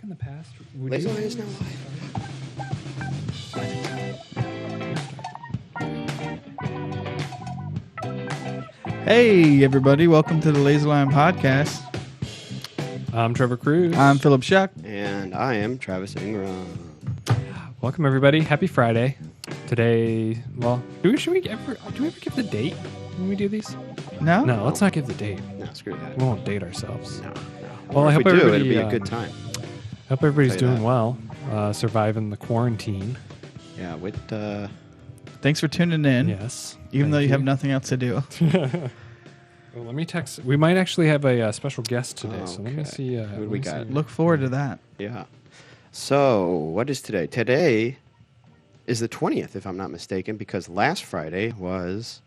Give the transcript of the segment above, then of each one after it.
in the past? Laser Line is now live. Hey, everybody. Welcome to the Laser Line Podcast. I'm Trevor Cruz. I'm Philip Shuck. And I am Travis Ingram. Welcome, everybody. Happy Friday. Today, well, do we ever give the date when we do these? No? No, let's not give the date. No, screw that. We won't date ourselves. No. Well, I hope if we do, everybody, it'll be a good time. Hope everybody's Tell you doing well, surviving the quarantine. Yeah, with Thanks for tuning in. Yes. Even though Thank you have nothing else to do. Well, let me text. We might actually have a special guest today, so let me Okay. see. Who do we got? Look forward to that. yeah. So, what is today? Today is the 20th, if I'm not mistaken, because last Friday was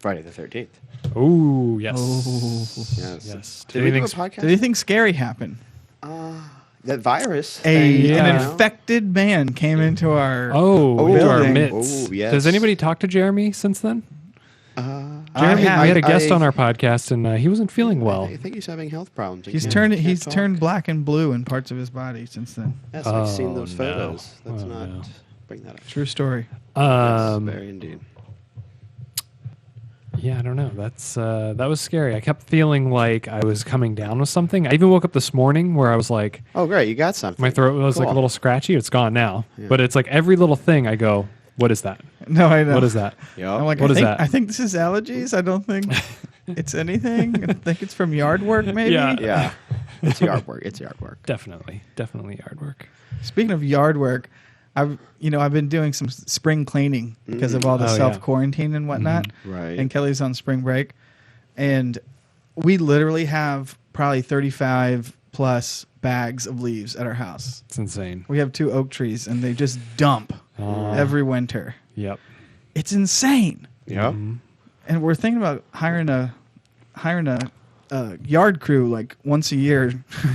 Friday the 13th. Oh, yes. Oh. Yes. Yes. Did we do a podcast? Did anything scary happen? That virus. Yeah. An infected man came into our... Into our building. midst. Oh, yes. Does anybody talk to Jeremy since then? I Jeremy, we had a guest I- on our podcast, and he wasn't feeling well. I think he's having health problems. He's can't talk. turned black and blue in parts of his body since then. Yes, I've seen Oh, those no. photos. Let's Oh, not no. bring that up. True story. Yes, very indeed. Yeah, I don't know. That was scary. I kept feeling like I was coming down with something. I even woke up this morning where I was like, Oh, great. You got something. my throat was like a Cool. little scratchy. It's gone now, Yeah. but it's like every little thing I go, what is that? No, I know. What is that? Yep. I'm like, What is that? I think this is allergies. I don't think it's anything. I think it's from yard work, maybe. Yeah. Yeah. It's yard work. It's yard work. Definitely yard work. Speaking of yard work, I've been doing some spring cleaning because of all the Oh, yeah. self-quarantine and whatnot. Right. And Kelly's on spring break. And we literally have probably 35 plus bags of leaves at our house. It's insane. We have 2 oak trees and they just dump every winter. Yep. It's insane. Yep. And we're thinking about hiring a yard crew like once a year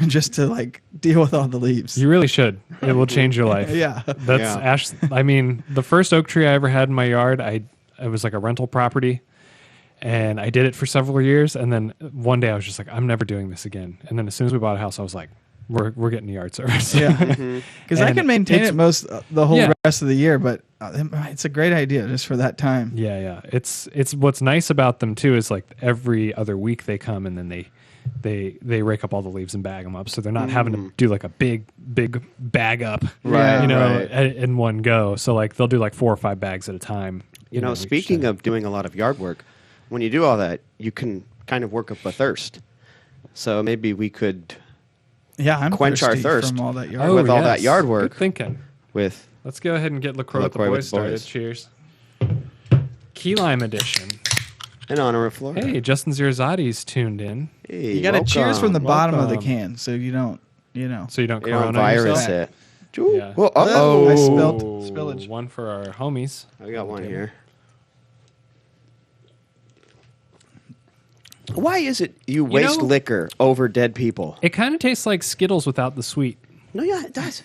just to like deal with all the leaves. You really should. It will change your life. Yeah. That's Yeah. Ash. I mean, the first oak tree I ever had in my yard, it was like a rental property, and I did it for several years. And then one day I was just like, I'm never doing this again. And then as soon as we bought a house, I was like, we're getting a yard service. Yeah. Because I And can maintain it's- it most the whole Yeah. rest of the year, but it's a great idea just for that time. Yeah. It's what's nice about them too is like every other week they come and then they rake up all the leaves and bag them up, so they're not having to do like a big bag up, Right, in one go. So like they'll do like 4 or 5 bags at a time. You know, each speaking day. of doing a lot of yard work, when you do all that, you can kind of work up a thirst. So maybe we could Yeah, I'm quench our thirsty thirst. from all that yard. with all that yard Good work. thinking. with Let's go ahead and get LaCroix with the LaCroix with boys started. boys. Cheers. Key Lime edition. in honor of Florida. Hey, Justin Zirzati's tuned in, Hey, You got to cheers from the bottom of the Welcome. can, so you don't, so you don't You don't corona virus yourself. it. Ooh, Yeah. well, Oh, I uh-oh. spilled spillage. One for our homies. I got one Okay. here. Why is it you waste know- liquor over dead people? It kind of tastes like Skittles without the sweet. No, yeah, it does.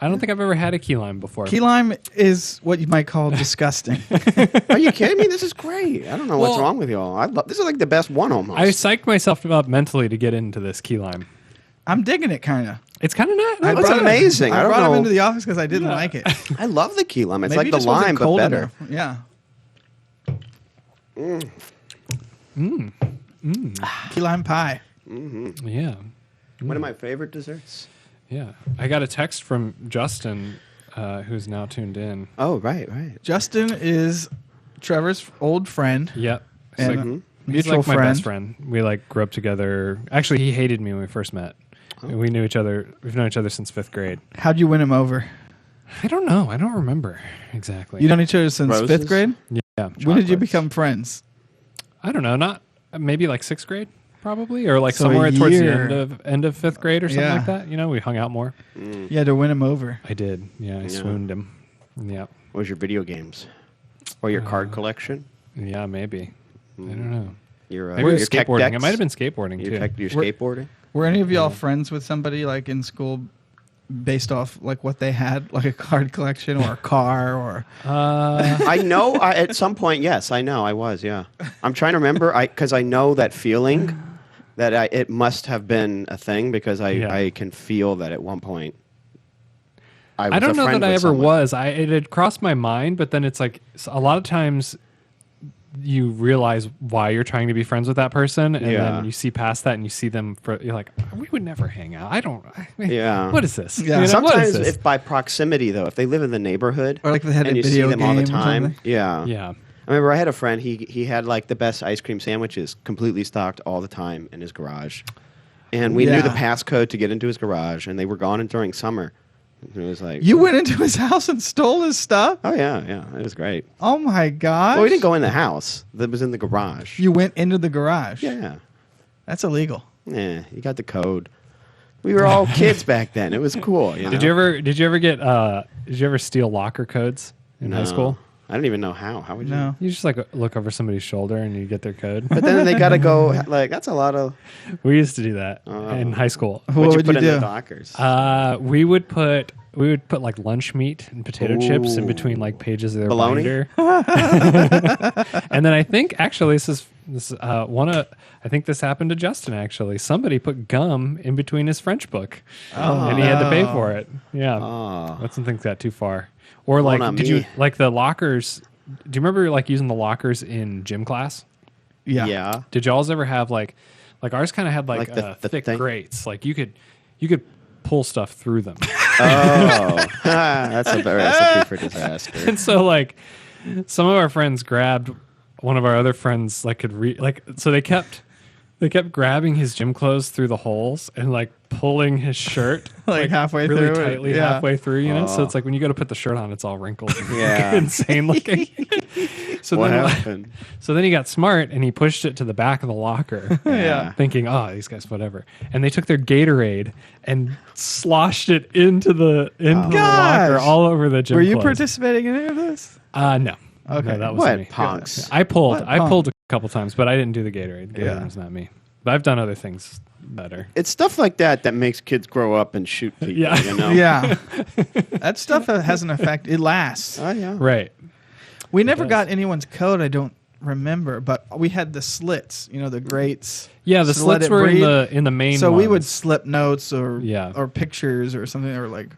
I don't think I've ever had a key lime before. Key lime is what you might call disgusting. Are you kidding me? This is great. I don't know what's Well- wrong with y'all. This is like the best one almost. I psyched myself up mentally to get into this key lime. I'm digging it, kind of. It's kind of nice. That's brought him- amazing. I I don't brought him know. into the office because I didn't like it. I love the key lime. It's Maybe like the it just wasn't lime, but cold better. enough. Yeah. Key lime pie. Yeah. One of my favorite desserts. Yeah. I got a text from Justin, who's now tuned in. Oh, right. Justin is Trevor's old friend. Yep. And So a he's mutual like my friend. best friend. We like grew up together. Actually, he hated me when we first met. We knew each other. We've known each other since 5th grade. How'd you win him over? I don't know. I don't remember exactly. You known each other since Roses? 5th grade? Yeah. When did you Chocolates. become friends? I don't know. Not maybe like 6th grade, probably, or like So somewhere a towards the year. end of 5th grade or something Yeah. like that. You know, we hung out more. You had to win him over. I did. Yeah, I swooned him. Yeah. What was your video games? Or your card collection? Yeah, maybe. I don't know. Your, Maybe it was your tech skateboarding. decks? It might have been skateboarding too. Your We're- skateboarding? Were any of y'all friends with somebody like in school based off like what they had, like a card collection or a car or I know at some point, yes, I know I was, yeah. I'm trying to remember because I know that feeling that it must have been a thing because Yeah. I can feel that at one point. I don't know that I ever was. It had crossed my mind, but then it's like a lot of times you realize why you're trying to be friends with that person, and then you see past that and you see them you're like, we would never hang out. Yeah. What is this? Yeah. You know, Sometimes, what is this? if by proximity though, if they live in the neighborhood Or like they had and a you see video them all the game or time, something. yeah. Yeah. I remember I had a friend. He had like the best ice cream sandwiches, completely stocked all the time in his garage, and we knew the passcode to get into his garage, and they were gone during summer. It was like You went into his house and stole his stuff? oh yeah, it was great. Oh my gosh. Well, we didn't go in the house. That was in the garage. You went into the garage? Yeah. That's illegal. Yeah, you got the code. We were all kids back then. It was cool. You know? Did you ever steal locker codes in high school? I don't even know how. How would you? No. You just like look over somebody's shoulder and you get their code. But then they got to go. Like that's a lot of. We used to do that in high school. What What'd would you you put in do? the lockers? We would put like lunch meat and potato chips in Ooh. between like pages of their Bologna? binder. And then I think actually this is I think this happened to Justin actually. Somebody put gum in between his French book. And he had to pay for it. Yeah. Oh. Let's not think that too far. Or like not did you me. like the lockers, do you remember like using the lockers in gym class? Yeah. Yeah. Did y'all's ever have like ours kind of had like, Like the thick thing? grates. Like you could pull stuff through them. Oh, that's a recipe for disaster. And so like some of our friends grabbed one of our other friends so they kept grabbing his gym clothes through the holes and like pulling his shirt Like halfway really through it. tightly Yeah. halfway through, you know? So it's like when you go to put the shirt on, it's all wrinkled and Yeah. insane looking. So What then happened? so then he got smart and he pushed it to the back of the locker. Yeah. Thinking, oh, these guys, whatever. And they took their Gatorade and sloshed it into the locker Gosh. all over the gym Were you clothes. participating in any of this? No. Okay. No, that was What me. punks? I pulled What a punk? couple times, but I didn't do the Gatorade. The Gatorade Yeah. was not me. But I've done other things better. It's stuff like that makes kids grow up and shoot people. Yeah. You know? Yeah. That stuff has an effect. It lasts. Oh yeah. Right. We never does. got anyone's code, I don't remember, but we had the slits, the grates. Yeah, the So let slits it were breathe. in the main So we would ones. slip notes or Yeah. pictures or something, or like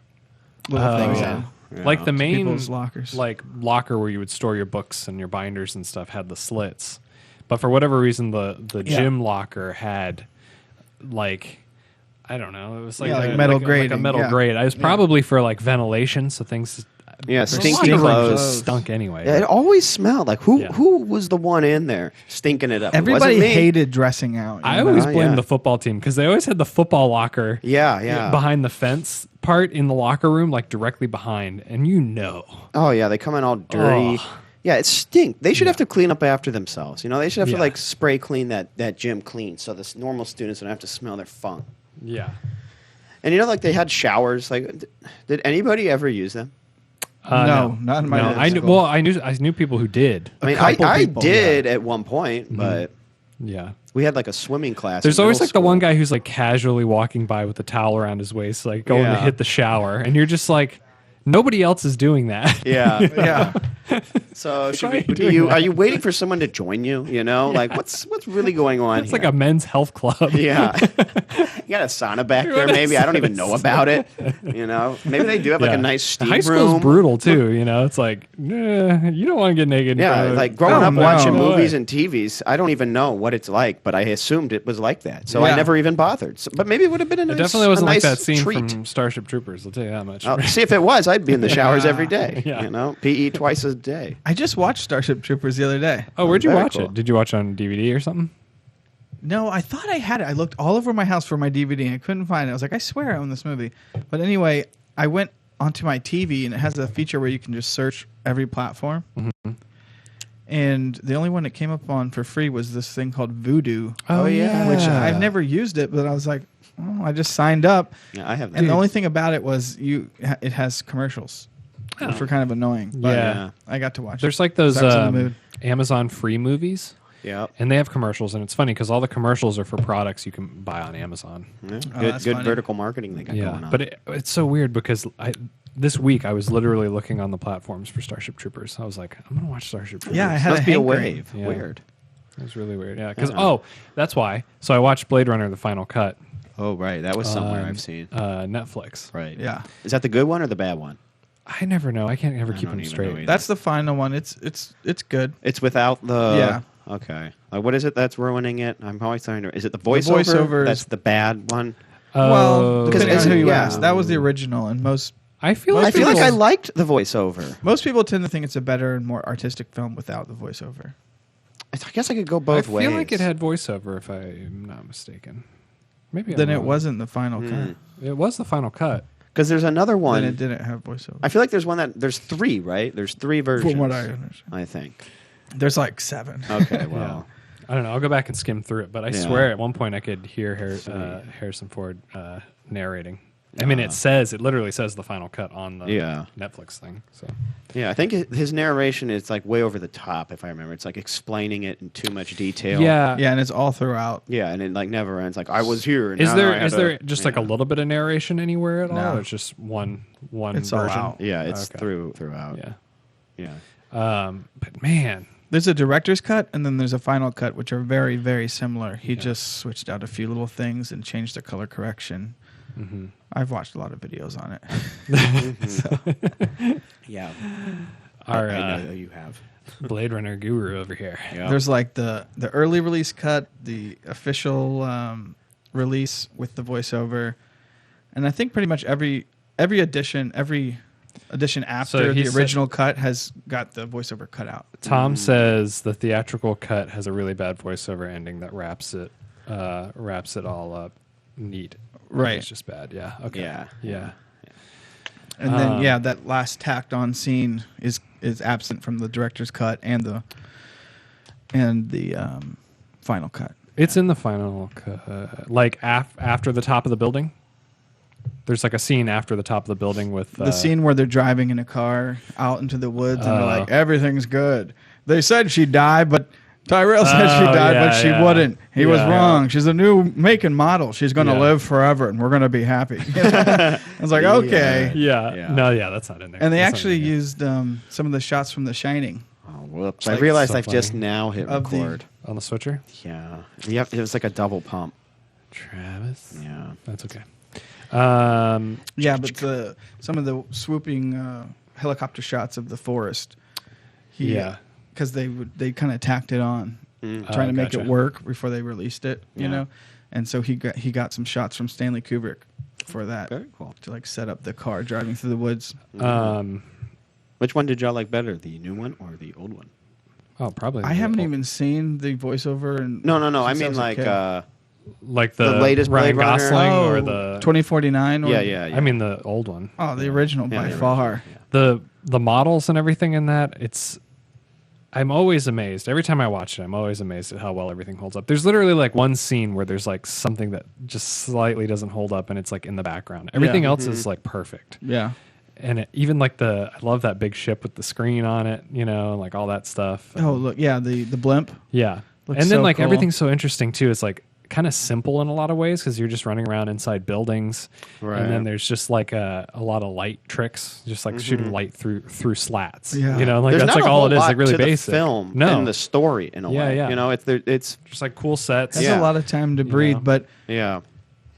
little Oh, things yeah. in Like the main people's lockers. like locker where you would store your books and your binders and stuff had the slits. But for whatever reason the Yeah. gym locker had like I don't know, it was like, Yeah, like metal like a grating, metal yeah. grate. I was probably for like ventilation, so things Yeah. their Stinky locker clothes. just stunk anyway. Yeah, it always smelled like who Yeah. who was the one in there stinking it up? It Everybody wasn't me. hated dressing out. I know? always Oh, blamed yeah. the football team because they always had the football locker Yeah. behind the fence part in the locker room, like directly behind, and Oh yeah, they come in all dirty. Oh. Yeah, it stink. They should have to clean up after themselves. They should have Yeah. to like spray clean that gym clean so the normal students don't have to smell their funk. yeah. And like they had showers. Like, did anybody ever use them? No, not in my No, high school. well, I knew people who did. I mean, couple I people, did at one point, but Yeah. we had like a swimming class. There's in always middle like the one school. guy who's like casually walking by with a towel around his waist, like going to Yeah. hit the shower, and you're just like, nobody else is doing that. Yeah. Yeah. So Why are you doing are that? you waiting for someone to join you? Like what's really going on? It's here? like a men's health club. Yeah. You got a sauna back there, maybe. I don't even know about it. Maybe they do have like Yeah. a nice steam High school's room. brutal too. It's like you don't want to get naked. in Yeah, front of- like growing Oh, up no. watching No movies way. and TVs, I don't even know what it's like, but I assumed it was like that. So I Yeah. never even bothered. But maybe it would have been a nice It definitely wasn't a like nice that scene treat. from Starship Troopers. I'll tell you that much. Oh, see, if it was, I'd be in the showers every day. Yeah. PE twice a day. I just watched Starship Troopers the other day. Oh, where'd you Very watch cool. it? Did you watch it on DVD or something? No, I thought I had it. I looked all over my house for my DVD and I couldn't find it. I was like, I swear I own this movie. But anyway, I went onto my TV and it has a feature where you can just search every platform. Mm-hmm. And the only one that came up on for free was this thing called Voodoo. Oh, yeah. Which I've never used it, but I was like, oh, I just signed up. Yeah, I have that. And the only thing about it was it has commercials, which were kind of annoying. But Yeah. I got to watch There's it. like those So I was in the mood. Amazon free movies, Yeah. and they have commercials, and it's funny because all the commercials are for products you can buy on Amazon. Yeah. Oh, Good that's good funny. vertical marketing they got going on. But it's so weird because this week I was literally looking on the platforms for Starship Troopers. I was like, I'm gonna watch Starship Troopers. Yeah, I had must a be a hankering. wave. Yeah. Weird. It was really weird. Yeah, because that's why. So I watched Blade Runner: The Final Cut. Oh, right. That was somewhere I've seen. Netflix. Right. Yeah. Is that the good one or the bad one? I never know. I can't ever keep don't them even straight. know either. That's the final one. It's good. It's without the. Yeah. Okay. What is it that's ruining it? I'm always trying to. Is it the voiceover voiceover? is- That's the bad one. Well, depending on isn't- who you yeah. ask, that was the original, and I feel Most like I feel like I people- liked the voiceover. most people tend to think it's a better and more artistic film without the voiceover. I guess I could go both ways. I feel like it had voiceover, if I'm not mistaken. Maybe I'm Then it wrong. wasn't the final cut. It was the final cut. Because there's another one. Then it didn't have voiceover. I feel like there's three, right? There's three versions. From what I understand, I think. there's like 7. Okay, well. I don't know. I'll go back and skim through it, but I Yeah. swear at one point I could hear Harrison Ford narrating. I mean, it literally says the final cut on the Netflix thing. So Yeah, I think his narration is like way over the top, if I remember. It's like explaining it in too much detail. yeah, Yeah, and it's all throughout. Yeah, and it like never ends. Like I was here. And Is now there I had there to- just like a little bit of narration anywhere at all? No. Or it's just one It's all version? out. Yeah, it's Okay. throughout. Yeah. Yeah. But man, There's a director's cut, and then there's a final cut, which are very, very similar. He just switched out a few little things and changed the color correction. Mm-hmm. I've watched a lot of videos on it. Yeah. our I know you have. Blade Runner guru over here. Yeah. There's like the early release cut, the official release with the voiceover, and I think pretty much every edition after the original cut has got the voiceover cut out. Tom says the theatrical cut has a really bad voiceover ending that wraps it all up neat. Right. It's just bad. Yeah. Okay. Yeah. And then that last tacked on scene is absent from the director's cut and the final cut. It's in the final cut, like after the top of the building. There's like a scene after the top of the building with The scene where they're driving in a car out into the woods and they're like, everything's good. They said she'd die, but Tyrell said she'd die, but she wouldn't. He was wrong. She's a new make and model. She's going to live forever, and we're going to be happy. I was like, okay. Yeah. No, that's not in there. And they That's not actually in there. used some of the shots from The Shining. Oh, whoops. Like, I realized so I've just funny. now hit Of the- record. on the switcher. Yeah. It was like a double pump. Travis. Yeah. That's okay. Yeah, but some of the swooping helicopter shots of the forest. Because they kind of tacked it on, trying to make it gotcha. work before they released it. You Yeah. know, and so he got some shots from Stanley Kubrick for that. Very cool. To like set up the car driving through the woods. Which one did y'all like better, the new one or the old one? Oh, probably. I haven't even seen the voiceover. And No. I since mean was a like kid. like the latest Ryan Blade Runner? Gosling or Oh, the 2049. Or, yeah. I mean the old one. Oh, the original by the far. original, The models and everything in that, I'm always amazed. Every time I watch it, I'm always amazed at how well everything holds up. There's literally like one scene where there's like something that just slightly doesn't hold up and it's like in the background. Everything else is like perfect. Yeah. And even like I love that big ship with the screen on it, and like all that stuff. Oh, look. Yeah, the blimp. Yeah. Looks And then so like cool. everything's so interesting too. It's like kind of simple in a lot of ways because you're just running around inside buildings. Right. And then there's just like a lot of light tricks, just like shooting light through slats. Yeah. Like There's that's not like a all whole it is, lot like really to basic. the film No. and the story in a Yeah, way. yeah. It's Just like cool sets. Has Yeah. a lot of time to breathe, know. but yeah.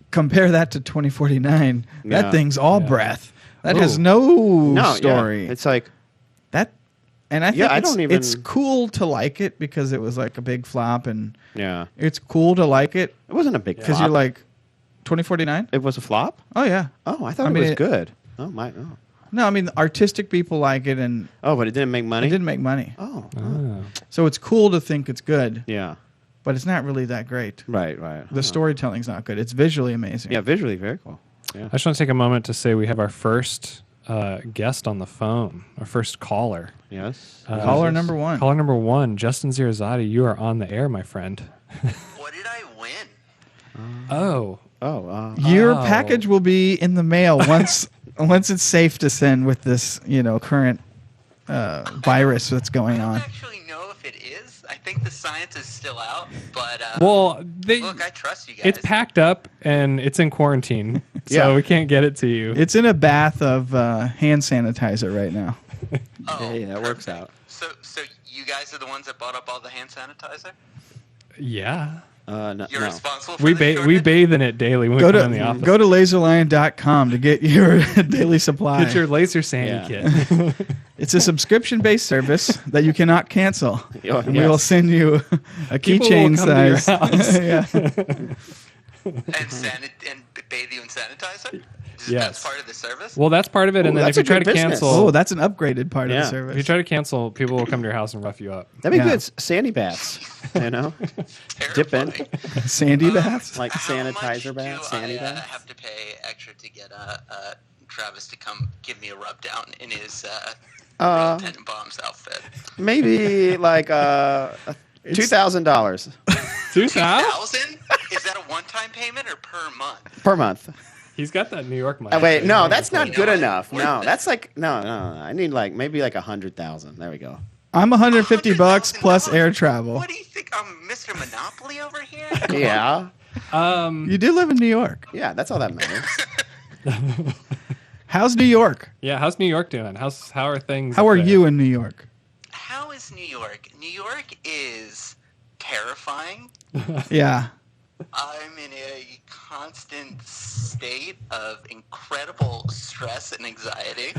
compare that to 2049. Yeah. That thing's all Yeah. breath. That has Ooh. no story. Yeah. It's like That, and I think Yeah, I don't even- it's cool to like it because it was like a big flop, and yeah. it's cool to like it It wasn't a big because flop. you're like 2049. It was a flop? Oh yeah. Oh, I thought I it mean, was it- good. Oh my. Oh. No, I mean artistic people like it, and Oh, but it didn't make money. it didn't make money. Oh. Oh. So it's cool to think it's good, Yeah. but it's not really that great. Right. The storytelling's not good. It's visually amazing. Yeah, visually very cool. Yeah. I just want to take a moment to say we have our first guest on the phone, our first caller. Yes. Caller number one. Caller number one, Justin Zirazade, you are on the air, my friend. What did I win? Oh. Oh. Your Oh. package will be in the mail once it's safe to send with this, current virus that's going I on. don't actually know if it is. I think the science is still out, but Well, look, I trust you guys. it's packed up and it's in quarantine, so Yeah. we can't get it to you. It's in a bath of hand sanitizer right now. Oh, Yeah, that works out. So you guys are the ones that bought up all the hand sanitizer? Yeah. No, You're no. responsible for We the we shortage? bathe in it daily when we Go come in the office. to laserlion.com to get your daily supply. Get your laser Sandy kit. It's a subscription-based service that you cannot cancel. Oh, And yes. we will send you a People will keychain come to your size. house. Yeah. and bathe you in sanitizer? Yes. That's part of the service? Well, that's part of it. Ooh, And then that's if you a try good to business. cancel, Oh, that's an upgraded part of Yeah. the service. if you try to cancel, people will come to your house and rough you up. That'd be Yeah. good. Sandy baths, you know, dip in Terrifying. Sandy baths? like How much sanitizer baths, do sandy I baths. have to pay extra to get Travis to come give me a rub down in his Real Tenenbaums outfit? Maybe like $2,000 $2,000? 2,000? Is that a one-time payment or per month? per month. He's got that New York money. Oh, wait, no, that's not You know good what? enough. No, that's like no. I need like maybe like 100,000. There we go. I'm $150 plus $100,000? air travel. What do you think? I'm Mr. Monopoly over here? Yeah, You do live in New York. yeah, that's all that matters. How's New York? Yeah, how's New York doing? How are things? How up are there? you in New York? How is New York? New York is terrifying. Yeah. I'm in a constant state of incredible stress and anxiety.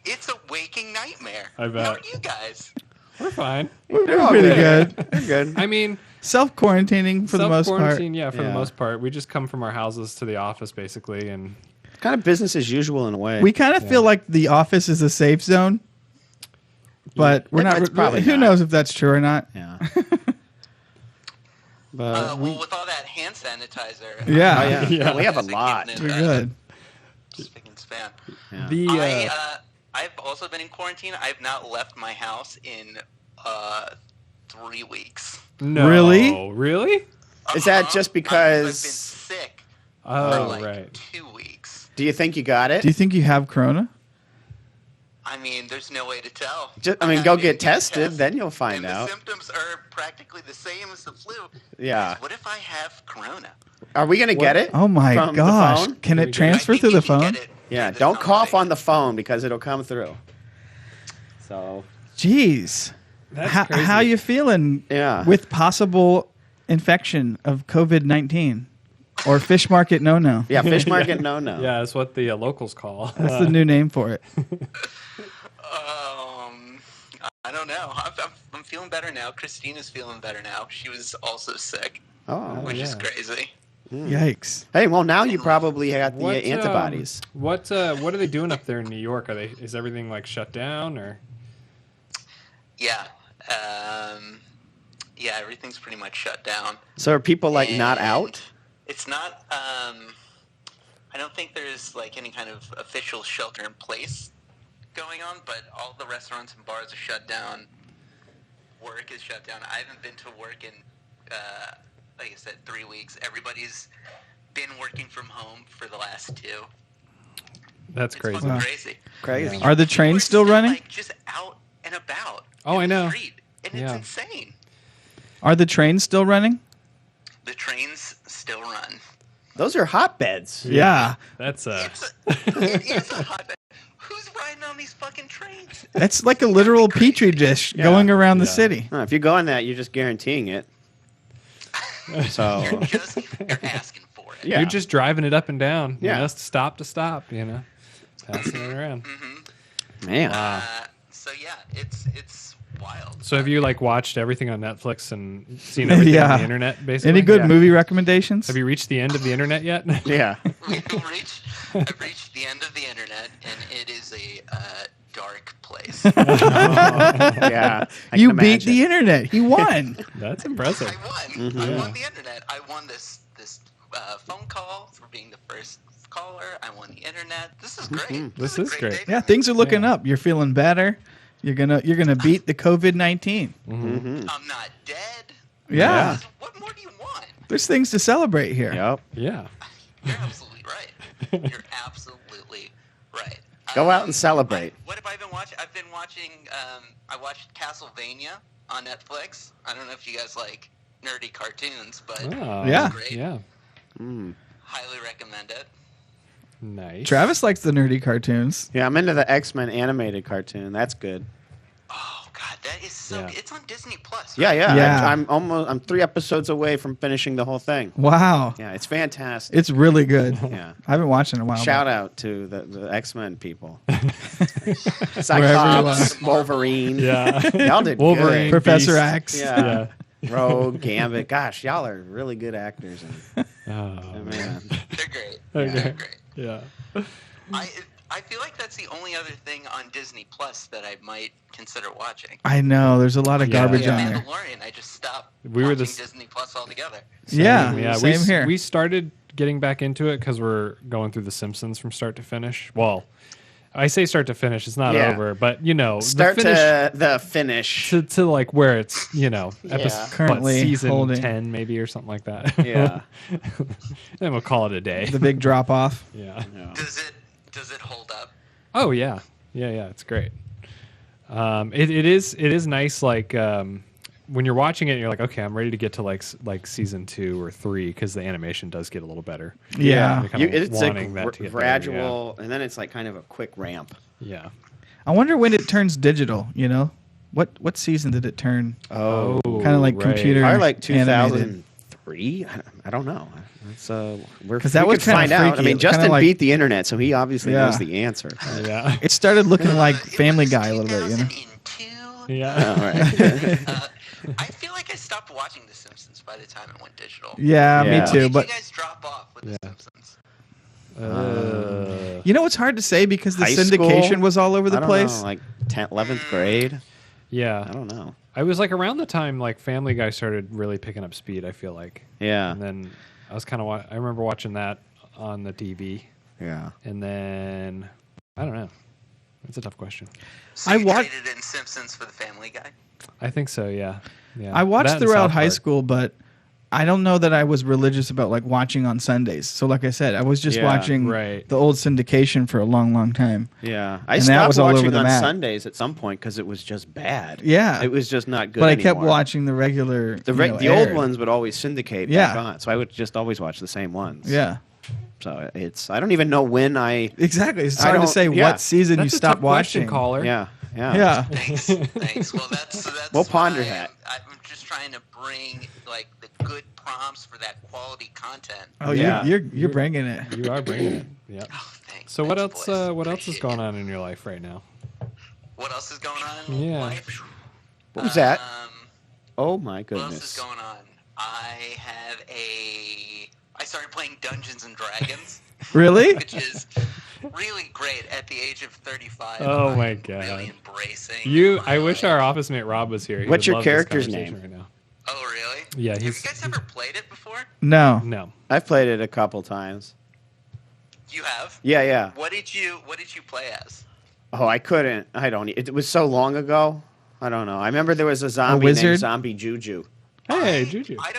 It's a waking nightmare. I bet. How are you guys? We're fine. We're all pretty good. good. You're good. I mean, Self-quarantining for the most part. self-quarantine, yeah, for the Yeah. most part. We just come from our houses to the office, basically, and Kind of business as usual in a way. We kind of feel like the office is a safe zone, but we're not. It's probably Who not. knows if that's true or not? yeah. But Well, with all that hand sanitizer, Yeah. oh, yeah. Yeah. we have a Keeping lot. it, We're good. Spick and span. Yeah. the I've also been in quarantine. I've not left my house in 3 weeks. no, Really? really? Is that Uh-huh. just I've been because? sick for Oh, like right. 2 weeks. Do you think you got it? Do you think you have Corona? I mean, there's no way to tell. Just, I mean, had go to get test, tested, then you'll find and out. The symptoms are practically the same as the flu. Yeah. What if I have corona? Are we gonna get it? Oh my from the gosh! phone? Can we it get it? transfer I think through you the can phone? get it Yeah. through the Don't cough on conversation. the phone because it'll come through. So Jeez, That's how crazy. you feeling? Yeah. With possible infection of COVID-19 or fish market no. yeah, fish market. No. Yeah, that's what the locals call. That's the new name for it. I don't know. I'm feeling better now. Christina's feeling better now. She was also sick, Oh. which is yeah. crazy. Yikes! Hey, well now you probably got the What, antibodies. What are they doing up there in New York? Is everything like shut down or? Yeah. Yeah, everything's pretty much shut down. So are people like not And out? It's not. I don't think there's like any kind of official shelter in place going on, but all the restaurants and bars are shut down. Work is shut down. I haven't been to work in, like I said, 3 weeks. Everybody's been working from home for the last 2. That's It's crazy. fucking Wow. crazy. Crazy. Are the People trains still running? Like just out and about. Oh, in I the know. Street, and Yeah. it's insane. Are the trains still running? The trains still run. Those are hotbeds. Yeah. That's It is a hotbed. Who's riding on these fucking trains? That's like a literal petri dish going around the Yeah. city. If you go on that, you're just guaranteeing it. So You're asking for it. yeah. You're just driving it up and down. Yeah. You know, stop to stop. You know, passing it around. man. So yeah, it's wild. So have you like watched everything on Netflix and seen everything Yeah. on the internet? Basically, Any good Yeah. movie recommendations? Have you reached the end of the internet yet? Yeah. I've reached the end of the internet, and it is a dark place. Yeah. I You can beat imagine. the internet. He won. That's impressive. I won. I won the internet. I won this phone call for being the first caller. I won the internet. This is great. This is a great. day for Yeah, me. things are looking Yeah. up. You're feeling better. You're gonna beat the COVID-19. Mm-hmm. I'm not dead. Yeah. What more do you want? There's things to celebrate here. Yep. Yeah. You're absolutely right. You're absolutely right. Go out and celebrate. What have I been watching? I've been watching. I watched Castlevania on Netflix. I don't know if you guys like nerdy cartoons, but Oh, Yeah. great. Yeah. Highly recommend it. Nice. Travis likes the nerdy cartoons. Yeah, I'm into the X-Men animated cartoon. That's good. Oh God, that is Yeah. it's on Disney Plus. Yeah, Right? yeah. Yeah. I'm 3 episodes away from finishing the whole thing. Wow. Yeah, it's fantastic. It's really good. Yeah. I haven't watched it in a while. Shout out to the X-Men people. Wherever you Cyclops, Wolverine. Yeah. Y'all did Wolverine, good. Professor Beast. X. Yeah. Rogue, Gambit. Gosh, y'all are really good actors. And, Oh, man. They're great. Okay. They're great. yeah. I feel like that's the only other thing on Disney Plus that I might consider watching. I know. There's a lot of Yeah. garbage The on there. Mandalorian, I just stopped We were watching the Disney Plus altogether. Yeah, we, same here. We started getting back into it because we're going through The Simpsons from start to finish. Well, I say start to finish. It's not Yeah. over, but you know, Start the finish, to the finish. to like where it's episode Currently season holding. 10 maybe or something like that. Yeah. Then we'll call it a day. The big drop off. Yeah. Yeah. Does it hold up? Oh yeah. Yeah. It's great. It is nice. Like when you're watching it, you're like, okay, I'm ready to get to like season 2 or 3 because the animation does get a little better. Yeah. You're kinda It's like wanting that to get better, gradual, and then it's like kind of a quick ramp. Yeah. I wonder when it turns digital, you know? What season did it turn? Oh, Kind of like right. computer probably like animated. 2003. I don't know. It's we 'Cause that was could kinda find out. I freaky. mean, It was kinda Justin like- beat the internet, so he obviously Yeah. knows the answer. Yeah. It started looking like It Family was Guy a little bit, you know? 2002. Yeah. All right. I feel like I stopped watching The Simpsons by the time it went digital. Yeah, Yeah. me too. Did But you guys drop off with Yeah. The Simpsons? you know, it's hard to say because the High syndication school? was all over the I don't place. know, like 10th, 11th grade. Yeah. I don't know. I was like around the time like Family Guy started really picking up speed, I feel like. Yeah. And then I was kind of I remember watching that on the TV, Yeah. and then I don't know. It's a tough question. So I you watched- traded in Simpsons for the Family Guy? I think so. Yeah. Yeah. I watched That and throughout South high Park. school, but I don't know that I was religious about like watching on Sundays. So like I said, I was just Yeah, watching right. the old syndication for a long, long time. Yeah. I And that stopped was all over watching the on map. Sundays at some point because it was just bad. Yeah. It was just not good But I kept anymore. watching the regular The old ones would always syndicate Yeah. back on, so I would just always watch the same ones. Yeah. So I don't even know when I. Exactly. It's I hard to don't- say yeah. what season That's you a stopped tough question, watching. caller. Yeah. Yeah. Yeah. Thanks. Well, that's We'll ponder why that. I'm just trying to bring like the good prompts for that quality content. Oh, Yeah. you're bringing it. You are bringing it. Yeah. Oh, thanks. So what Thanks, else? boys. What else is Appreciate going it. on in your life right now? What else is going on in Yeah. life? What was that? Um, Oh my What else is goodness. going on? I started playing Dungeons and Dragons, Really? which is really great at the age of 35. Oh I'm my really God. embracing. I wish our office mate Rob was here. He What's would your love this character's conversation name? Right now. Oh really? Yeah, Have you he's guys ever played it before? No. no. I've played it a couple times. You have. Yeah, yeah. What did you play as? Oh, I couldn't. I don't. It was so long ago. I don't know. I remember there was a zombie wizard? named Zombie Juju. Hey, Juju. I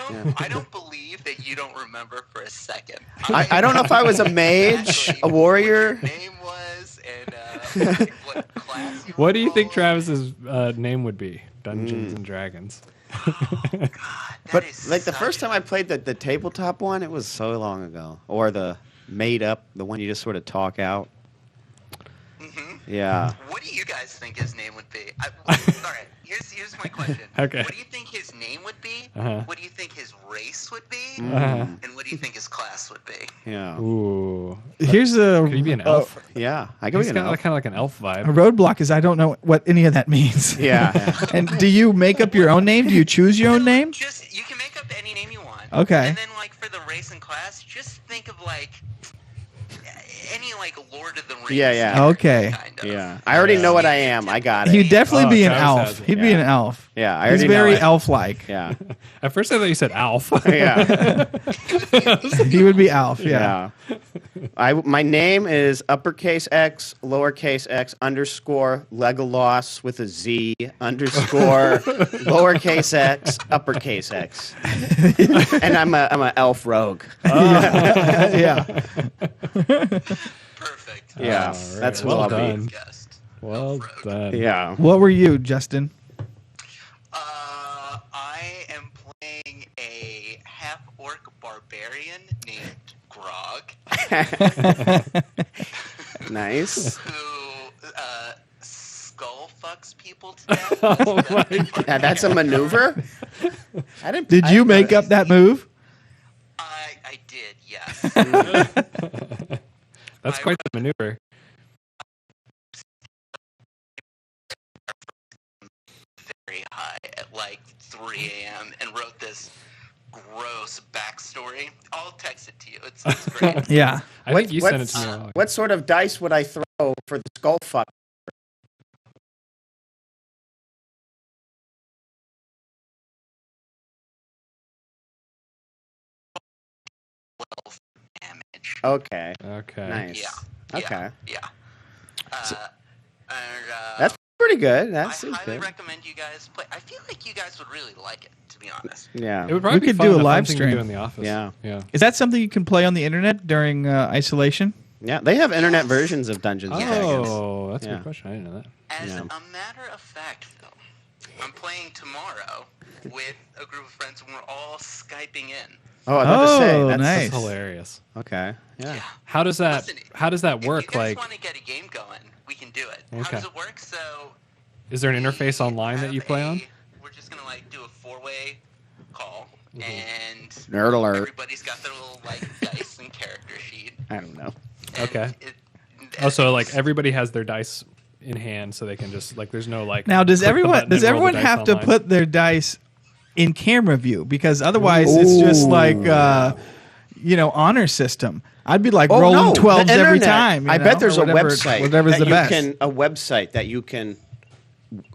don't believe that you don't remember for a second. I don't know if I was a mage, Exactly a warrior. What your name was and what class you What do you were think on. Travis's name would be? Dungeons and Dragons. God, But that is like the such first time I played the tabletop one, it was so long ago. Or the made up, the one you just sort of talk out. Mhm. Yeah. What do you guys think his name would be? All right, here's my question. Okay. What do you think his name would be? Uh-huh. What do you think his race would be? Uh-huh. And what do you think his class would be? Yeah. Ooh. Here's a Could he be an elf? Yeah. I can He's be an got elf. kind of like an elf a vibe. roadblock is I don't know what any of that means. Yeah. And do you make up your own name? Do you choose your own name? Just you can make up any name you want. Okay. And then like for the race and class, just think of like any like Lord of the Rings. Yeah, yeah. Okay. Kind of. Yeah. I already know what I am. I got He'd it. definitely Oh, be an Travis elf. has it. He'd be Yeah. an elf. Yeah. I He's already very know it. elf-like. Yeah. At first, I thought you said Alf. Yeah. He would be Alf. Yeah. My name is uppercase X, lowercase X, underscore Legolas with a Z, underscore lowercase X, uppercase X. And I'm a elf rogue. Yeah. Perfect. Yeah. All right. That's Well what I'll done. be. Guest. Well done. Yeah. What were you, Justin? I am playing a half-orc barbarian named Grog, Nice. who skull fucks people to death. Oh my Yeah, that's a maneuver. Did you make up that move? I did, yes. That's quite the maneuver. Very high at like 3 a.m. and wrote this gross backstory. I'll text it to you. It's great. Yeah. I think you sent it to me. a while ago. What sort of dice would I throw for the skull fuck? Damage. Okay. Okay. Nice. Yeah. Okay. Yeah. That's pretty good. I That's highly good. recommend you guys play. I feel like you guys would really like it, to be honest. Yeah. It would probably We be could fun, do a fun live thing to stream. do in the office. Yeah. Yeah. Is that something you can play on the internet during isolation? Yeah. They have internet versions of Dungeons and Dragons. Oh, that's a Yeah. good question. I didn't know that. As Yeah. a matter of fact, though, I'm playing tomorrow with a group of friends, and we're all Skyping in. Oh, I was about to say. Oh, That's nice. That's hilarious. Okay. Yeah. How does that If work? you guys Like, want to get a game going, we can do it. How Okay. does it work? So is there an interface we online that you have play on? We're just gonna like do a 4-way call, and Nerd alert. everybody's got their little like dice and character sheet. I don't know. And Okay. it- Oh, so like everybody has their dice in hand, so they can just like. There's no like. Now, does click the button and roll the everyone dice have to online? put their dice in camera view? Because otherwise, it's just like honor system. I'd be like rolling 12s the every internet. time. I you bet know, there's or a whatever- website. Whatever's that the you best. a website that you can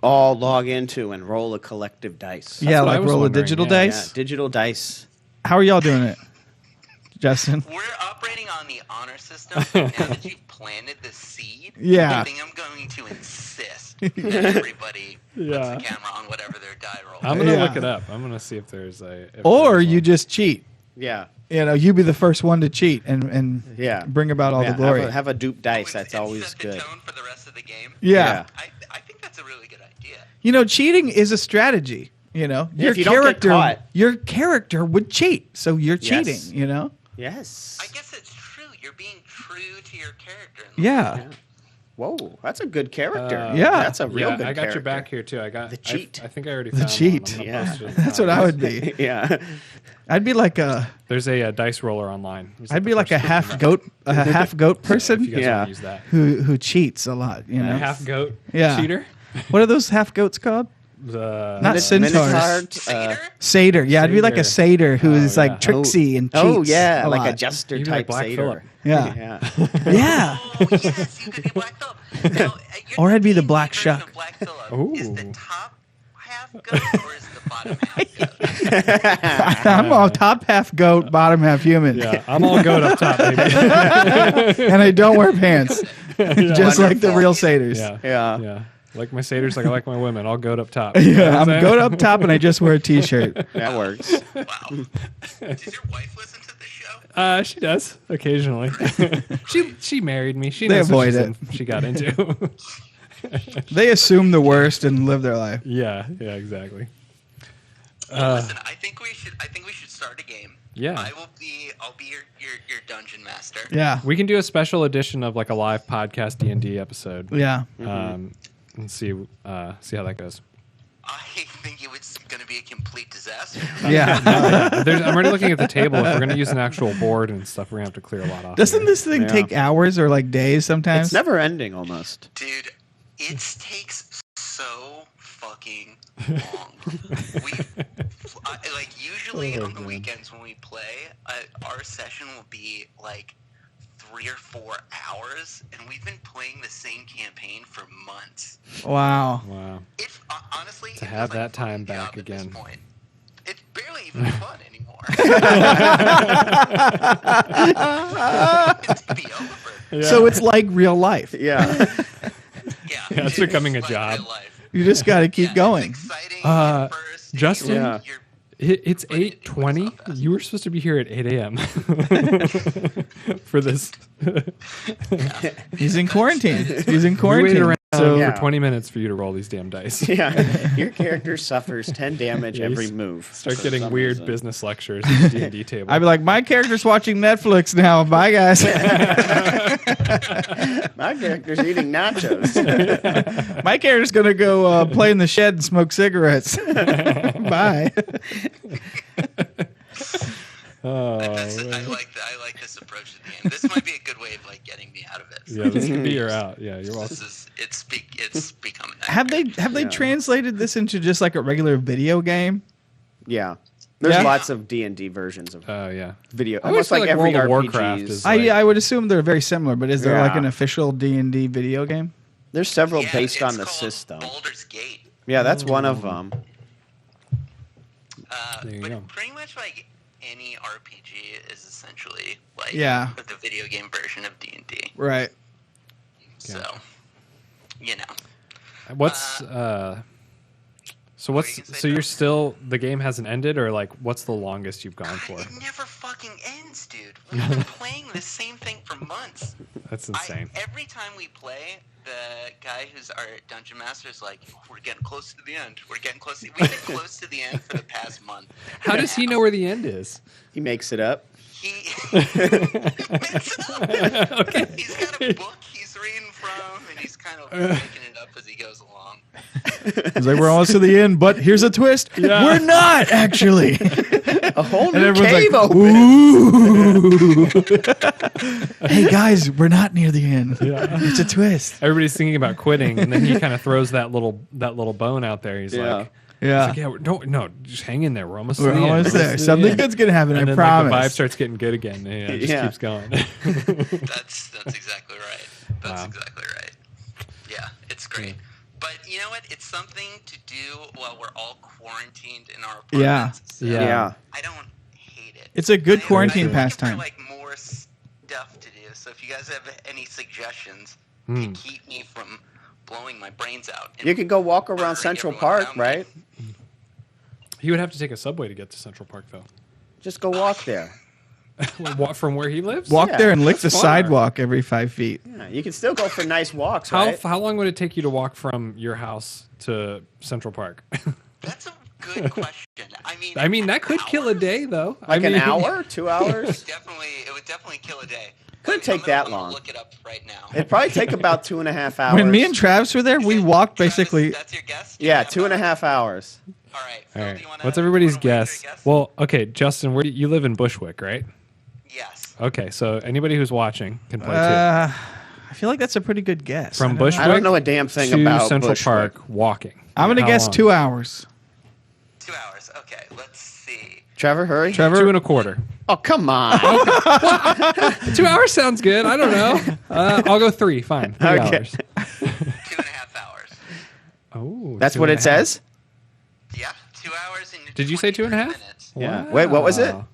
all log into and roll a collective dice. Yeah, what I like was roll a wondering, digital yeah. Yeah, dice. digital dice. How are y'all doing it, Justin? We're operating on the honor system. Now that you've planted the seed, Yeah. I think I'm going to insist that everybody Yeah. puts the camera on whatever their die roll. I'm gonna Yeah. look it up. I'm gonna see if there's a. if Or there's you one. just cheat. Yeah. You be the first one to cheat and Yeah. bring about all Yeah, the glory. have a dupe dice. It's- That's it's always set the good. tone for the rest of the game. Yeah. I think that's a really good idea. Cheating is a strategy. Your if you don't get character, caught. your character would cheat, so you're Yes. cheating. Yes. I guess it's true. You're being true to your character. in the Yeah. Yeah. Whoa, that's a good character. Yeah. That's a real Yeah, good I got character. your back here too. I got The cheat. I think I already The found cheat. One. I'm Yeah. gonna post it in That's the what I comments. would be. Yeah. I'd be like a There's a dice roller online. There's I'd the be like a first half one. goat If person you guys Yeah. want to use that. who cheats a lot. A half goat Yeah. cheater. What are those half goats called? The Not centaurs. Satyr? Satyr. Yeah, I'd be like a satyr who is Oh, like yeah. tricksy and cheats. Oh yeah, a like lot. a jester You'd be like type Black satyr. Phillip. Yeah. Yeah. Yeah. Oh, yes, you could be Black Phillip. Now, Or I'd be the D&D Black version Shuck. of Black Phillip. Ooh. Is the top half goat or is the bottom half goat? I'm all top half goat, bottom half human. Yeah, I'm all goat up top, baby. And I don't wear pants. Just like the Wonderful. real satyrs. Yeah, Yeah. yeah. Like my satyrs, like I like my women. All goat up top. Yeah, I'm saying? goat up top and I just wear a t-shirt. That works. Wow. Does your wife listen to the show? She does occasionally. she married me. She They knows what avoid she got into. They assume the worst and live their life. yeah, exactly. Listen, I think we should start a game. Yeah. I'll be your dungeon master. Yeah. We can do a special edition of like a live podcast D&D episode. Yeah. And see how that goes. I think it's going to be a complete disaster. Yeah. I'm already looking at the table. If we're going to use an actual board and stuff, we're going to have to clear a lot off. Doesn't here. this thing Yeah. take hours or like days sometimes? It's never ending almost. Dude, it takes so fucking long. Usually on the weekends when we play, our session will be like 3 or 4 hours, and we've been playing the same campaign for months. Wow. Wow. It's honestly To it have feels like that time a job back at this again. point. It's barely even fun anymore. It's to be over. Yeah. So it's like real life. Yeah. Yeah, it's becoming a like job. real life. You just got to keep Yeah, going. It's exciting Uh, at first. and Justin? Yeah. It's But it 8:20. went so fast. You were supposed to be here at 8 a.m. for this. He's in quarantine. He's in We waited quarantine. around So- for 20 minutes for you to roll these damn dice. Yeah, your character suffers 10 damage every move. Start for getting some weird reason. business lectures at the D&D table. I'd be like, my character's watching Netflix now. Bye, guys. My character's eating nachos. My character's going to go play in the shed and smoke cigarettes. Bye. Oh, I like this approach to the game. This might be a good way of like getting me out of it. yeah, this could be your out. Yeah, you're welcome. It's becoming. Have they Yeah. translated this into just like a regular video game? Yeah. There's Yeah. lots of D&D versions of Oh, yeah. video. I always Almost feel like like every World of RPG Warcraft is. is- Like- I would assume they're very similar, but is there like Yeah. an official D&D video game? There's several Yeah, based on it's the called system. Baldur's Gate. Yeah, that's one of them. There you But go. pretty much like any RPG is essentially like Yeah. the video game version of D&D. Right. So, you know. What's so What were you gonna say, so you're Joe? still the game hasn't ended, or like what's the longest you've gone for? It never fucking ends, dude. We've been playing the same thing for months. That's insane. Every time we play, the guy who's our dungeon master is like, "We're getting close to the end. We're getting close. We've been close to the end for the past month." How does he know where the end is? He makes it up. He makes it up. Okay. He's got a book he's reading from, and he's kind of making it up as he goes along. It's like we're almost to the end, but here's a twist. Yeah. We're not actually. A whole And new everyone's cave like, open. ooh. Hey guys, we're not near the end. It's a twist. Everybody's thinking about quitting, and then he kind of throws that little bone out there. He's Yeah. like, Yeah. yeah, no, just hang in there. We're almost We're to the almost end. there. Almost to the Something end." good's gonna happen, And I then like, the vibe promise. starts getting good again. And it just Yeah. keeps going. That's exactly right. That's Wow. exactly right. Yeah, it's great. But you know what? It's something to do while we're all quarantined in our Yeah. apartments. So Yeah. Yeah. I don't hate it. It's a good I'm quarantine looking pastime. For, like more stuff to do. So if you guys have any suggestions Hmm. to keep me from blowing my brains out, and You could go walk around murdering Central everyone Park, around me. right? He would have to take a subway to get to Central Park, though. Just go walk there. From where he lives. Walk Yeah, there and lick the that's far. sidewalk every 5 feet. Yeah, you can still go for nice walks, How right? how long would it take you to walk from your house to Central Park? That's a good question. I mean, that could kill a hours? day, though. Like I mean, an hour, 2 hours? It would definitely kill a day. Could take that I'm gonna long. Look it up right now. It'd probably take about 2.5 hours. When me and Travis were there, we walked Travis, basically. That's your guess. Yeah, 2.5 hours. All right. All Phil, right. do you wanna- What's everybody's wanna wager a guess? Well, okay, Justin, where do you live in Bushwick, right? Yes. Okay, so anybody who's watching can play too. I feel like that's a pretty good guess. From I don't know. Bushwick I don't know a damn thing to about Central Bushwick. Park walking. I'm gonna How guess long? 2 hours. 2 hours. Okay. Let's see. Trevor, hurry. Trevor, 2.25. Oh, come on. 2 hours sounds good. I don't know. I'll go 3. Fine. 3 Okay. hours. 2.5 hours. Oh, That's what it 2.5. says? Yeah. 2 hours and. Did you say 23 2.5? minutes. Yeah. Wait, what was it? Wow.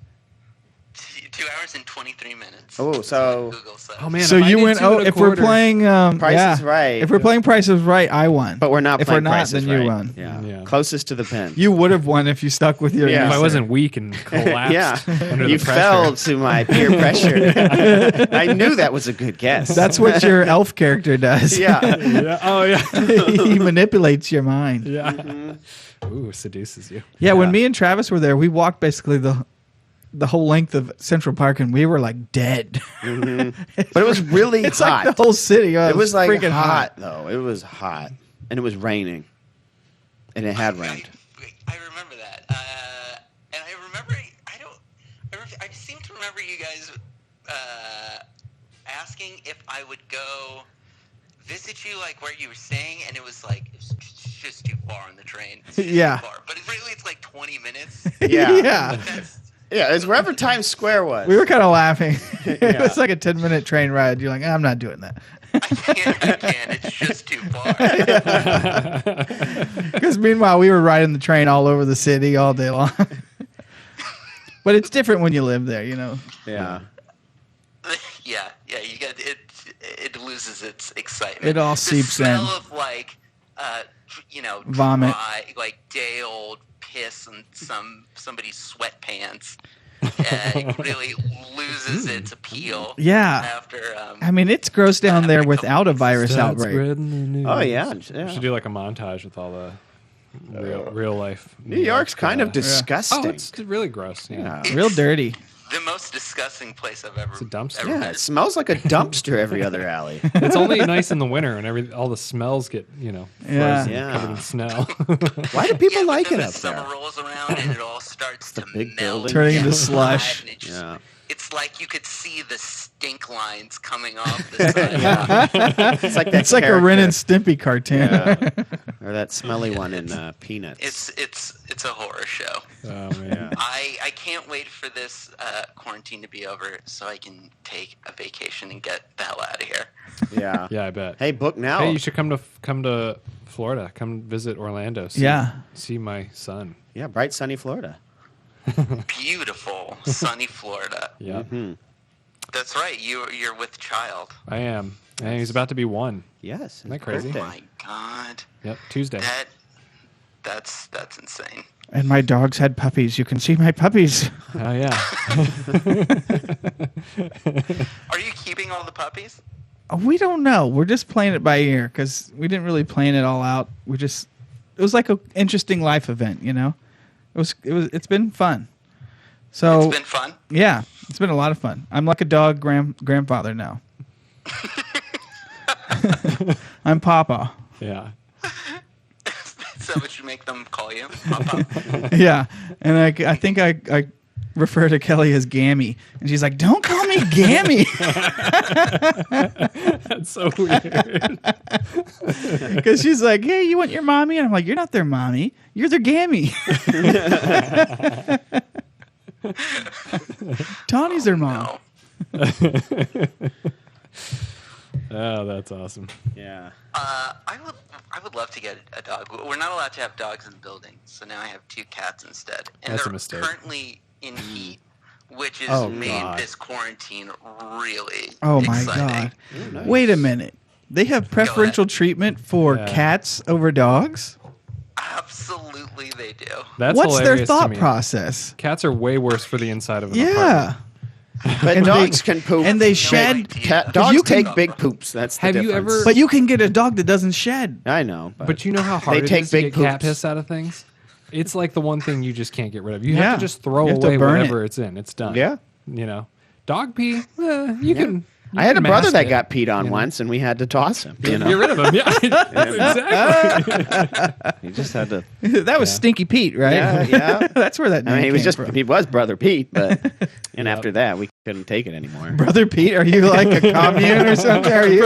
2 hours and 23 minutes. Oh, That's so- what Google says. Oh man. so if I you did went. Oh, if we're 2.25 playing Price yeah. is Right. If we're playing Price is Right, I won. But we're not If playing we're not, Price is then you Right. won. Yeah. Yeah. Closest to the pin. You would have won if you stuck with your. Yeah. If I answer. wasn't weak and collapsed Yeah. under You the pressure. fell to my peer pressure. I knew that was a good guess. That's what your elf character does. yeah. Yeah. Oh yeah. He manipulates your mind. Yeah. Mm-hmm. Ooh, seduces you. Yeah, when me and Travis were there, we walked basically the whole length of Central Park, and we were like dead. But it was really It's hot. like the whole city. It was like freaking hot, though. It was hot. And it was raining. And it had rained. I remember that. And I remember. I seem to remember you guys asking if I would go visit you, like where you were staying, and it was like it's just too far on the train. It's just Yeah. too far. But really, it's like 20 minutes. Yeah. Yeah. That's, Yeah, it's wherever Times Square was. We were kind of laughing. It Yeah. was like a 10-minute train ride. You're like, I'm not doing that. I can't. It's just too far. Because meanwhile, we were riding the train all over the city all day long. But it's different when you live there, you know. Yeah. Yeah. You got it. It loses its excitement. It all the seeps smell in. of like, Vomit. dry, like day old piss and somebody's sweatpants. it really loses its appeal. Yeah. After I mean, it's gross down there after a without a couple virus Start outbreak. spreading the news. Oh yeah, We yeah. should do like a montage with all the real life. New York's kind of Oh, disgusting. it's really gross. Yeah. Yeah. Real dirty. the most disgusting place I've ever. It's a dumpster. ever Yeah, been. it smells like a dumpster every other alley. It's only nice in the winter and all the smells get Yeah. frozen, Yeah. covered in snow. Why do people Yeah, but like then it the up summer there? rolls around and it all starts to big melt, building. Turning into and slush. it just- Yeah. It's like you could see the stink lines coming off the side. It's like that It's like a character. Ren and Stimpy cartoon. Yeah. Or that smelly one in Peanuts. It's a horror show. Oh man. I can't wait for this quarantine to be over so I can take a vacation and get the hell out of here. Yeah. Yeah, I bet. Hey, book now. Hey, you should come to Florida. Come visit Orlando. See my son. Yeah, bright sunny Florida. Beautiful, sunny Florida. Yeah, That's right. You're with child. I am. And he's about to be 1. Yes. Isn't that his crazy? birthday. My God, Yep, Tuesday. that's insane. And my dogs had puppies. You can see my puppies. Oh yeah. Are you keeping all the puppies? We don't know. We're just playing it by ear because we didn't really plan it all out. It was like an interesting life event, you know. It's been fun. So It's been fun. yeah, it's been a lot of fun. I'm like a dog grandfather now. I'm Papa. Yeah. Is that what you make them call you? Papa? Yeah, and I think I refer to Kelly as Gammy, and she's like, "Don't call me Gammy," That's so weird. because she's like, "Hey, you want your mommy?" And I'm like, "You're not their mommy. You're their Gammy." Tawny's their mom. No. Oh, that's awesome. Yeah. I would love to get a dog. We're not allowed to have dogs in the building, so now I have 2 cats instead. And That's a they're mistake. currently in heat, which has Oh, made God. this quarantine really Oh my exciting. god! nice. Wait a minute. They have preferential treatment for Yeah. cats over dogs. Absolutely, they do. That's What's their hilarious to thought me. process? Cats are way worse for the inside of an Yeah, apartment. But And dogs they- can poop. and they No shed. idea. Dogs you can- take big poops. That's the Have you difference. ever- But you can get a dog that doesn't shed. I know. But you know how hard They it take is to big get cat poops. piss out of things? It's like the one thing you just can't get rid of. You Yeah. have to just throw You have to away burn whatever it's in. It's done. Yeah. You know, dog pee, you can. I had a can brother mask that it. got peed on you know? once, and we had to toss him. You Get know, rid of him. Yeah, exactly. you just had to. That was Yeah. Stinky Pete, right? Yeah, yeah. That's where that name I mean, came he from. was Brother Pete, but and Yep. after that, we couldn't take it anymore. Brother Pete, are you like a commune or something? Are you?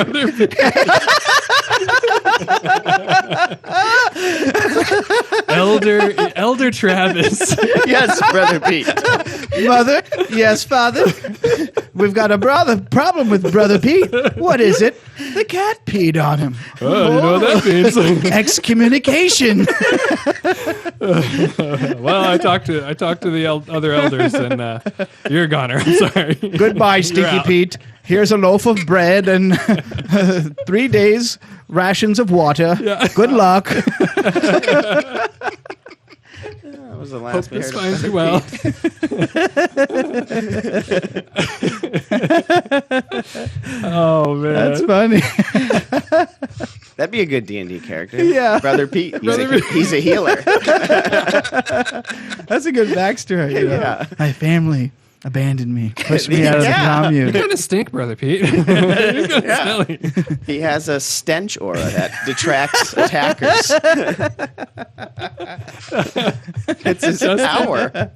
Elder Travis. Yes, Brother Pete. Mother? Yes, father? We've got a problem with Brother Pete. What is it? The cat peed on him. Oh, you know what that means. Excommunication. Well, I talked to the other elders, and you're a goner. I'm sorry. Goodbye, Stinky out. Pete. Here's a loaf of bread and 3 days rations of water. Yeah. Good luck. That was the Hope last we this heard of finds you Brother well. Oh man, That's funny. That'd be a good D&D character. Yeah. Brother Pete. Brother Pete. He's a healer. That's a good backstory. You know? Yeah. My family abandoned me, pushed me out of the Yeah. you commune. kind of stink, Brother Pete. You're kinda smelly. He has a stench aura that detracts attackers. It's his power.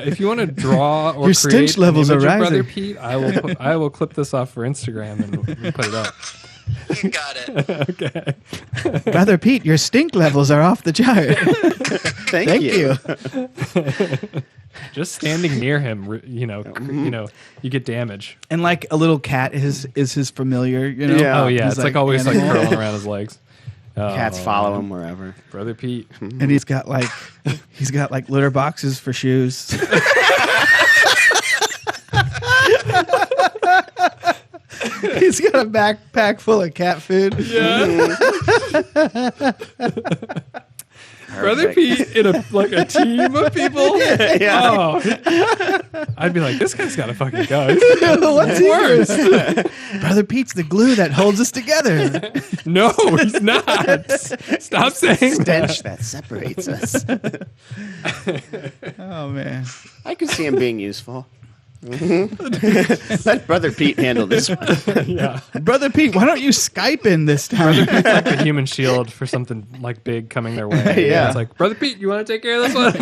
If you want to draw or Your create stench levels an are image of Brother rising. Pete, I will clip this off for Instagram and we'll put it up. You got it. Okay. Brother Pete, your stink levels are off the chart. Thank you. Just standing near him, you get damage. And like a little cat is his familiar, you know? Yeah. Oh yeah, He's it's like always like animal. curling around his legs. Oh, Cats follow him wherever. Brother Pete. And he's got like litter boxes for shoes. He's got a backpack full of cat food. Yeah. Brother Pete in a team of people. Yeah. Oh. I'd be like, this guy's got to fucking go. What's worse? Brother Pete's the glue that holds us together. No, he's not. Stop saying Stench that. that separates us. Oh man. I could see him being useful. Let Brother Pete handle this one. Yeah. Brother Pete, why don't you Skype in this time? It's like the human shield for something like big coming their way. Yeah. It's like, Brother Pete, you want to take care of this one?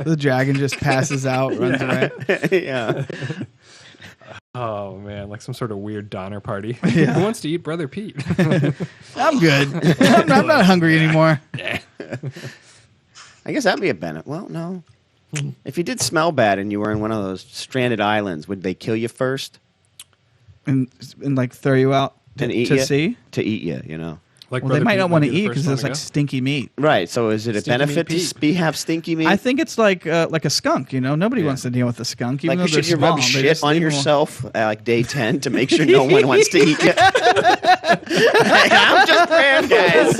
The dragon just passes out, runs away. Yeah. Oh, man. Like some sort of weird Donner party. Who wants to eat Brother Pete? I'm good. I'm not hungry anymore. I guess that'd be a benefit. Well, no. If you did smell bad and you were in one of those stranded islands, would they kill you first And like throw you out and eat to you? sea? To eat you, you know. Like Well, they might not want to be the eat first because one it's to like go? stinky meat. Right. So is it a Stinky benefit meat to Pete. have stinky meat? I think it's like a skunk. You know, nobody wants to deal with a skunk. Even like, though should they're you rub small. They shit just on leave 'em alone. yourself at like day 10 to make sure no one wants to eat you? I'm just playing, guys.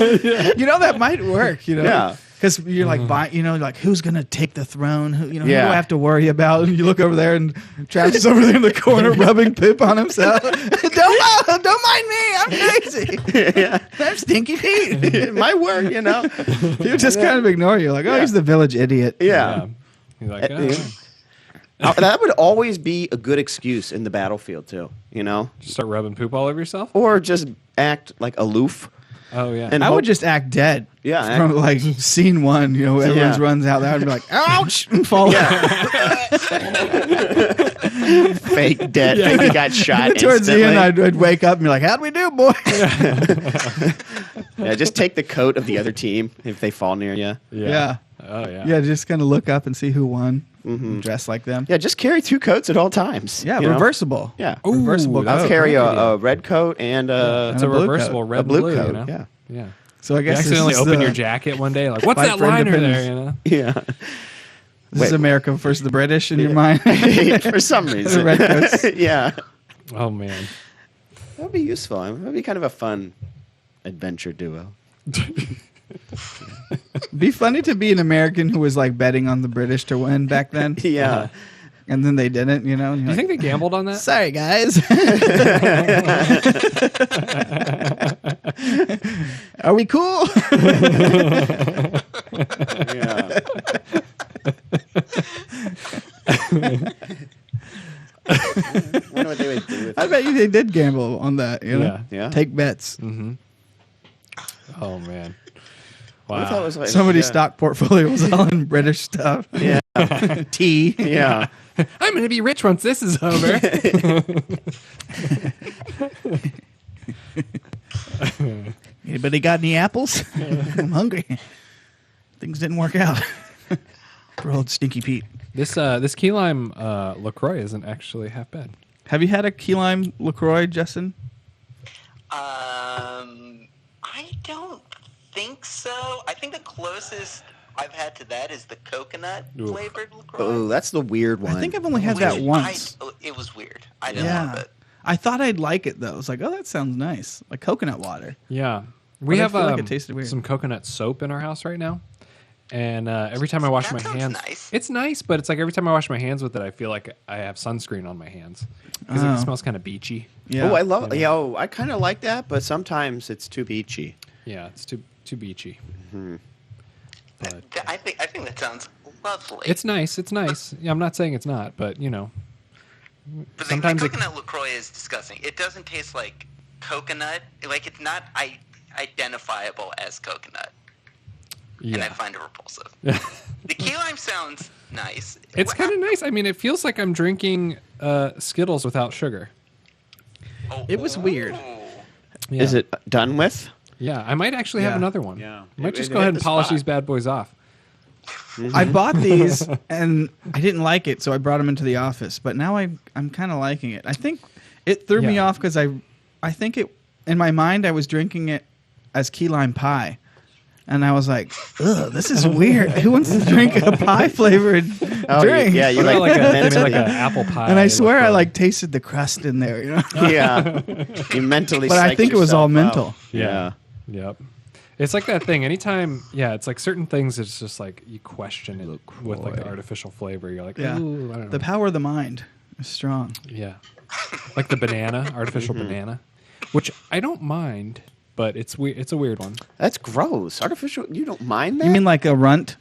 You know, that might work. You know, Yeah. Because you're like, like who's gonna take the throne? Who do Yeah. I have to worry about? And you look over there, and Travis is over there in the corner rubbing poop on himself. don't mind me. I'm crazy. I'm Stinky Pete. It might work, you know. You just kind of ignore you, like, oh, he's the village idiot. Yeah. He's like, oh, Yeah. That would always be a good excuse in the battlefield, too, you know? just start rubbing poop all over yourself? Or just act like aloof. Oh, yeah. And I hope- would just act dead. Yeah, From like scene one, everyone Yeah. runs out there and be like, ouch, and fall out. fake dead. Fake he got shot Towards the end, instantly. I'd wake up and be like, how'd we do, boy? Yeah, just take the coat of the other team if they fall near you. Yeah. Oh, yeah. Yeah, just kind of look up and see who won. Dress like them. Yeah, just carry 2 coats at all times. Yeah, you know? reversible. Yeah. Ooh, Reversible that's I'll a carry great a idea. red coat and It's and a a blue reversible coat. red a blue blue, coat. you know? Yeah. Yeah. So I You guess accidentally this is open the- your jacket one day, like, what's Fight that for liner independence. there, you know? Yeah. This is Wait. America versus the British in your mind. For some reason. Red coats. Yeah. Oh, man. That would be useful. It would be kind of a fun adventure duo. Be funny to be an American who was like betting on the British to win back then. Yeah. And then they didn't, and Do you think they gambled on that? Sorry, guys. Are we cool? Yeah. I wonder what they would do with I bet you they did gamble on that. You know, Yeah. Yeah. take bets. Oh, man. What if that Wow. was like, Somebody's yeah. stock portfolio was all in British stuff. Yeah. Tea. Yeah. I'm going to be rich once this is over. Anybody got any apples? I'm hungry. Things didn't work out. For old Stinky Pete. This key lime LaCroix isn't actually half bad. Have you had a key lime LaCroix, Justin? I don't think so. I think the closest I've had to that is the coconut flavored LaCroix. Oh, that's the weird one. I think I've only had that once. It was weird. I didn't Yeah. love it. I thought I'd like it though. It's like, oh, that sounds nice, like coconut water. Yeah. We But I have feel like it tasted weird. some coconut soap in our house right now. And every time I wash That my sounds hands, nice. it's nice, but it's like every time I wash my hands with it, I feel like I have sunscreen on my hands because Oh. it smells kind of beachy. Yeah. Oh, I love. I kind of like that, but sometimes it's too beachy. Yeah, it's too beachy. But I think that sounds lovely. it's nice. It's nice. Yeah, I'm not saying it's not, but you know, But sometimes the it- coconut LaCroix is disgusting. It doesn't taste like coconut. Like, it's not identifiable as coconut. And I yeah, find it repulsive. The key lime sounds nice. it's kind of nice. I mean, it feels like I'm drinking Skittles without sugar. It was weird. Yeah. Is it done with? Yeah, I might actually have Yeah. another one. Yeah. I might It- just it go hit ahead the and polish spot. these bad boys off. I bought these and I didn't like it, so I brought them into the office. But now I'm kind of liking it. I think it threw me Yeah. off because I think it in my mind I was drinking it as key lime pie. And I was like, ugh, this is weird. Who wants to drink a pie flavored drink? Yeah, you What like, about mentally, like an apple pie. And I swear I LaCroix? like tasted the crust in there, you know. yeah, you mentally. But I psyched think it was all yourself mental. out. Yeah. Yep. It's like that thing. Anytime, it's like certain things. It's just like you question it with like the artificial flavor. You're like, Yeah. ooh, I don't know. The power of the mind is strong. Yeah, like the banana, artificial banana, which I don't mind, but it's weird. It's a weird one. That's gross. Artificial. You don't mind that? You mean like a runt?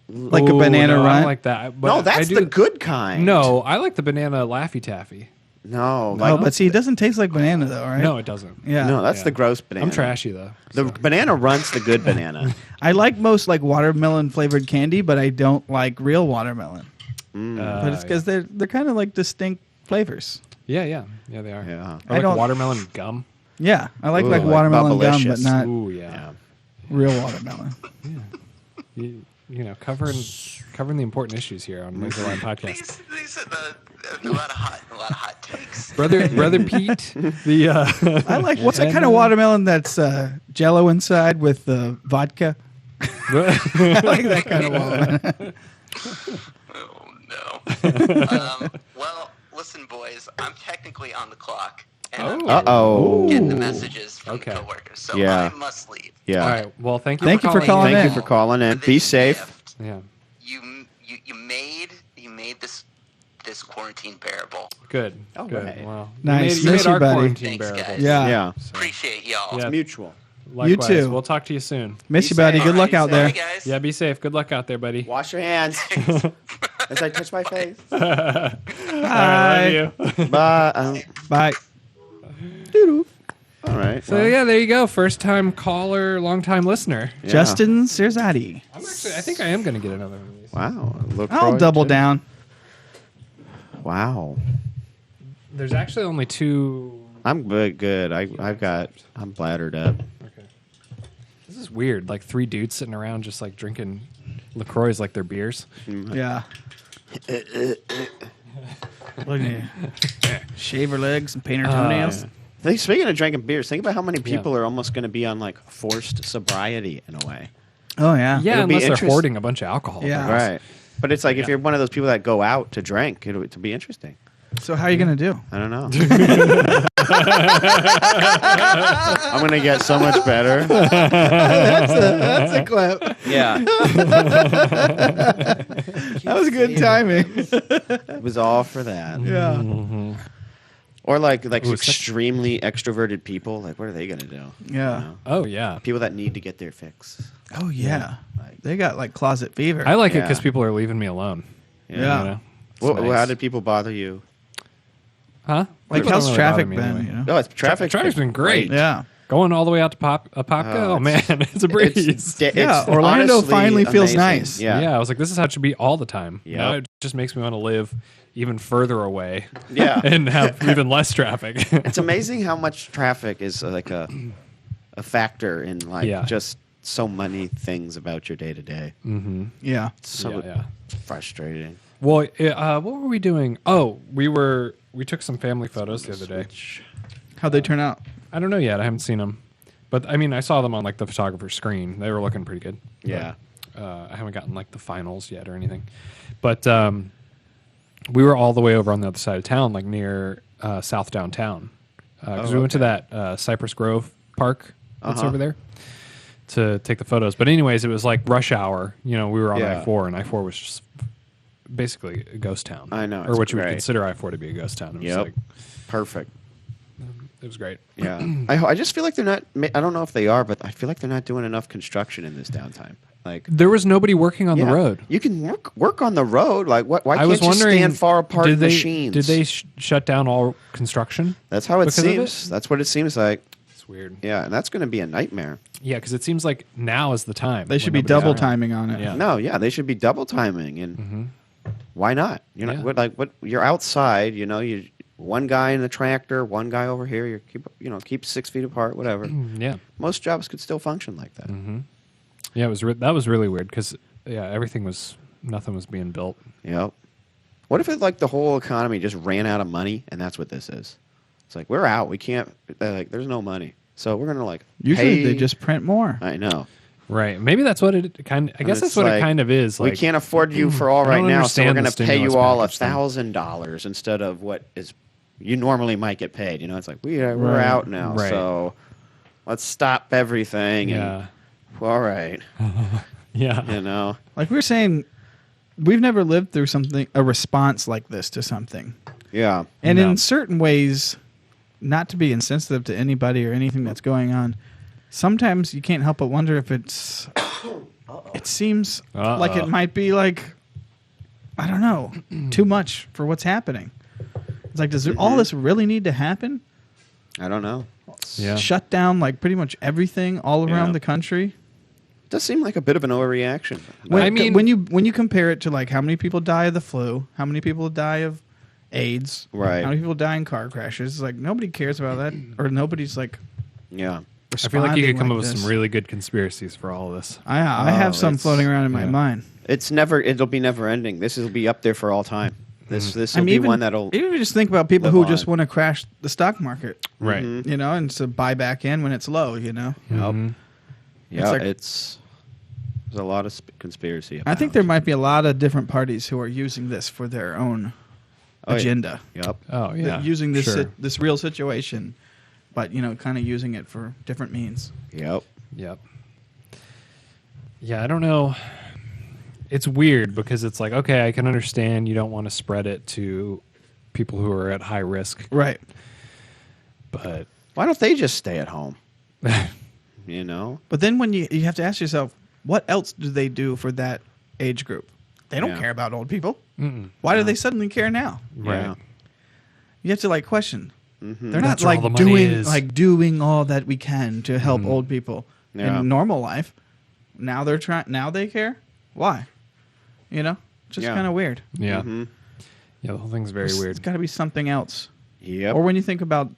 Like a Ooh, banana no, I runt? don't like that. But no, that's the good kind. No, I like the banana Laffy Taffy. No, Oh, but see, it doesn't taste like banana though, right? No, it doesn't. Yeah. no, that's Yeah. the gross banana. I'm trashy though. The banana runt's the good banana. I like most like watermelon flavored candy, but I don't like real watermelon. But it's because they're kind of like distinct flavors. yeah, they are. Yeah. I I like don't- watermelon gum. Yeah, I like Ooh, like like watermelon gum, but Bubblicious. not Ooh, yeah. Yeah. real watermelon. You know, covering the important issues here on Laser Line Podcast. These are a lot of hot takes. Brother Pete, the I like what's that kind of watermelon that's Jello inside with vodka? I like that kind of watermelon. Oh no. Well, listen, boys. I'm technically on the clock, and I'm Uh-oh. getting the messages from Okay. coworkers, so Yeah. I must leave. Yeah. All right. Well, thank you. Thank you for calling Thank in. you for calling in. For Be this safe. gift, Yeah. You made this quarantine bearable. Good. All Good. right. Wow. Nice. You made Miss you, our buddy. quarantine Thanks, bearable. guys. Yeah. Yeah. Appreciate y'all. Yeah. Mutual. Likewise. too. We'll talk to you soon. Miss Be you, buddy. safe. Good luck All out right, there. guys. Yeah. Be safe. Good luck out there, buddy. Wash your hands as I touch my face. All right, Bye. love you. Bye. Bye. All right. So yeah, there you go. First time caller, long time listener. Yeah. Justin Serzati. I think I am going to get another one of these. Wow. Look I'll forward double to- down. Wow. There's actually only two. I'm good. I'm bladdered up. Okay. This is weird. Like three dudes sitting around just like drinking LaCroix like they're beers. Yeah. Look at you. Shave her legs and paint her toenails. Speaking of drinking beers, think about how many people are almost going to be on like forced sobriety in a way. Oh, yeah. Yeah, It'll be unless they're interest- hoarding a bunch of alcohol. Yeah. perhaps. Right. But it's like if Yeah. you're one of those people that go out to drink, it'll be interesting. So how are you going to do? I don't know. I'm going to get so much better. That's a clip. Yeah. That was good timing. It was all for that. Yeah. Or like Ooh, it's extremely extroverted people. Like, what are they going to do? Yeah. You know? Oh yeah. People that need to get their fix. Oh, yeah. Like, They got like closet fever. I like it Yeah. because people are leaving me alone. Yeah. You know? It's Well, nice. how did people bother you? Huh? Like, People how's don't really traffic bother me been? anyway. You know? Oh, it's traffic. Traffic's been great. Yeah. Going all the way out to Apopka. Oh, Oh, man, it's a breeze. Yeah, Orlando honestly finally feels amazing. nice. Yeah. I was like, this is how it should be all the time. Yep. Now it just makes me want to live even further away. Yeah. And have even less traffic. It's amazing how much traffic is like a factor in like Yeah. just so many things about your day to day. Yeah. So yeah. frustrating. Well, what were we doing? Oh, we took some family photos the other day. How'd they turn out? I don't know yet. I haven't seen them. But I mean, I saw them on like the photographer's screen. They were looking pretty good. Yeah. I haven't gotten like the finals yet or anything. But we were all the way over on the other side of town, like near South Downtown. Because we went to that Cypress Grove Park that's over there to take the photos. But anyways, it was like rush hour. You know, we were on Yeah. I-4, and I-4 was just basically a ghost town. I know, Or it's what you would great. consider I-4 to be a ghost town. It was Yep. like, Perfect. it was great. Yeah. I just feel like they're not, I don't know if they are, but I feel like they're not doing enough construction in this downtime. Like, There was nobody working on the yeah, road. You can work on the road. Like, why I can't was you wondering, stand far apart did they, machines? Did they shut down all construction? That's how it because of it? seems. That's what it seems like. It's weird. Yeah, and that's going to be a nightmare. Yeah, because it seems like now is the time. They should when be nobody's double around. timing on it. Yeah. No, yeah, they should be double timing, and why not? You know, Yeah. what you're outside. You know, you one guy in the tractor, one guy over here. You keep 6 feet apart, whatever. Yeah. Most jobs could still function like that. Yeah, it was that was really weird because nothing was being built. Yep. What if the whole economy just ran out of money, and that's what this is? It's like we're out. We can't. There's no money, so we're gonna Usually pay. they just print more. I know. Right. Maybe that's what it kind. I guess And that's it's what it like, kind of is. We Like, can't afford you for all I right don't now, so we're understand going the to pay you stimulus all package thing. $1,000 instead of what is you normally might get paid. You know, it's like we're Right. out now, Right. so let's stop everything. Yeah. And All right. Yeah. You know. Like we were saying, we've never lived through a response like this to something. Yeah. And No. in certain ways, not to be insensitive to anybody or anything that's going on, sometimes you can't help but wonder if it seems like it might be like, I don't know, too much for what's happening. It's like, does all this really need to happen? I don't know. Yeah. Shut down like pretty much everything all around Yeah. the country. Does seem like a bit of an overreaction. When you compare it to like how many people die of the flu, how many people die of AIDS, Right. how many people die in car crashes, it's like nobody cares about that, or nobody's like. Yeah. I feel like you could come up with this. some really good conspiracies for all of this. I have some it's- floating around in my yeah. mind. It'll be never ending. This will be up there for all time. This will be even, one that'll. even if you just think about people live who on. just want to crash the stock market, Right. Mm-hmm. you know, and to buy back in when it's low, you know. Mhm. Yeah, like- there's a lot of conspiracy. I think there might be a lot of different parties who are using this for their own Oh, yeah. agenda. Yep. Oh, yeah. Using this Sure. this real situation, but you know, kind of using it for different means. Yep. Yep. Yeah, I don't know. It's weird because it's like, okay, I can understand you don't want to spread it to people who are at high risk, Right. but Why don't they just stay at home? You know. But then when you have to ask yourself, what else do they do for that age group? They don't Yeah. care about old people. mm-mm. Why do they suddenly care now? Right. Yeah. You have to like question. Mm-hmm. They're not That's where all like the money doing is. doing all that we can to help old people Yeah. in normal life. Now they're trying. Now they care. Why? You know, just Yeah. kind of weird. Yeah. Mm-hmm. Yeah, the whole thing's very It's weird. got to be something else. Yep. Or when you think about,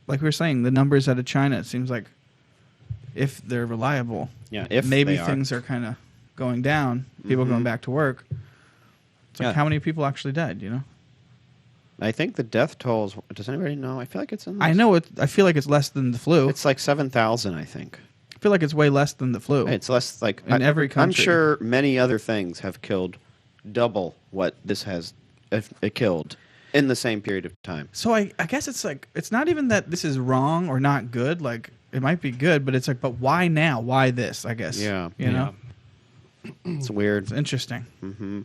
like we were saying, the numbers out of China, it seems like if they're reliable, Yeah. If maybe they are. things are kind of going down. People going back to work. It's like Yeah. how many people actually died? You know, I think the death tolls. Does anybody know? I feel like it's in. I this. know it. I feel like it's less than the flu. It's like 7,000. I think. I feel like it's way less than the flu. It's less like In every I'm country. sure many other things have killed double what this has it killed in the same period of time. So I guess it's like it's not even that this is wrong or not good. Like it might be good, but it's like, but why now? Why this? I guess. Yeah. You know, It's weird. it's interesting. Mm-hmm.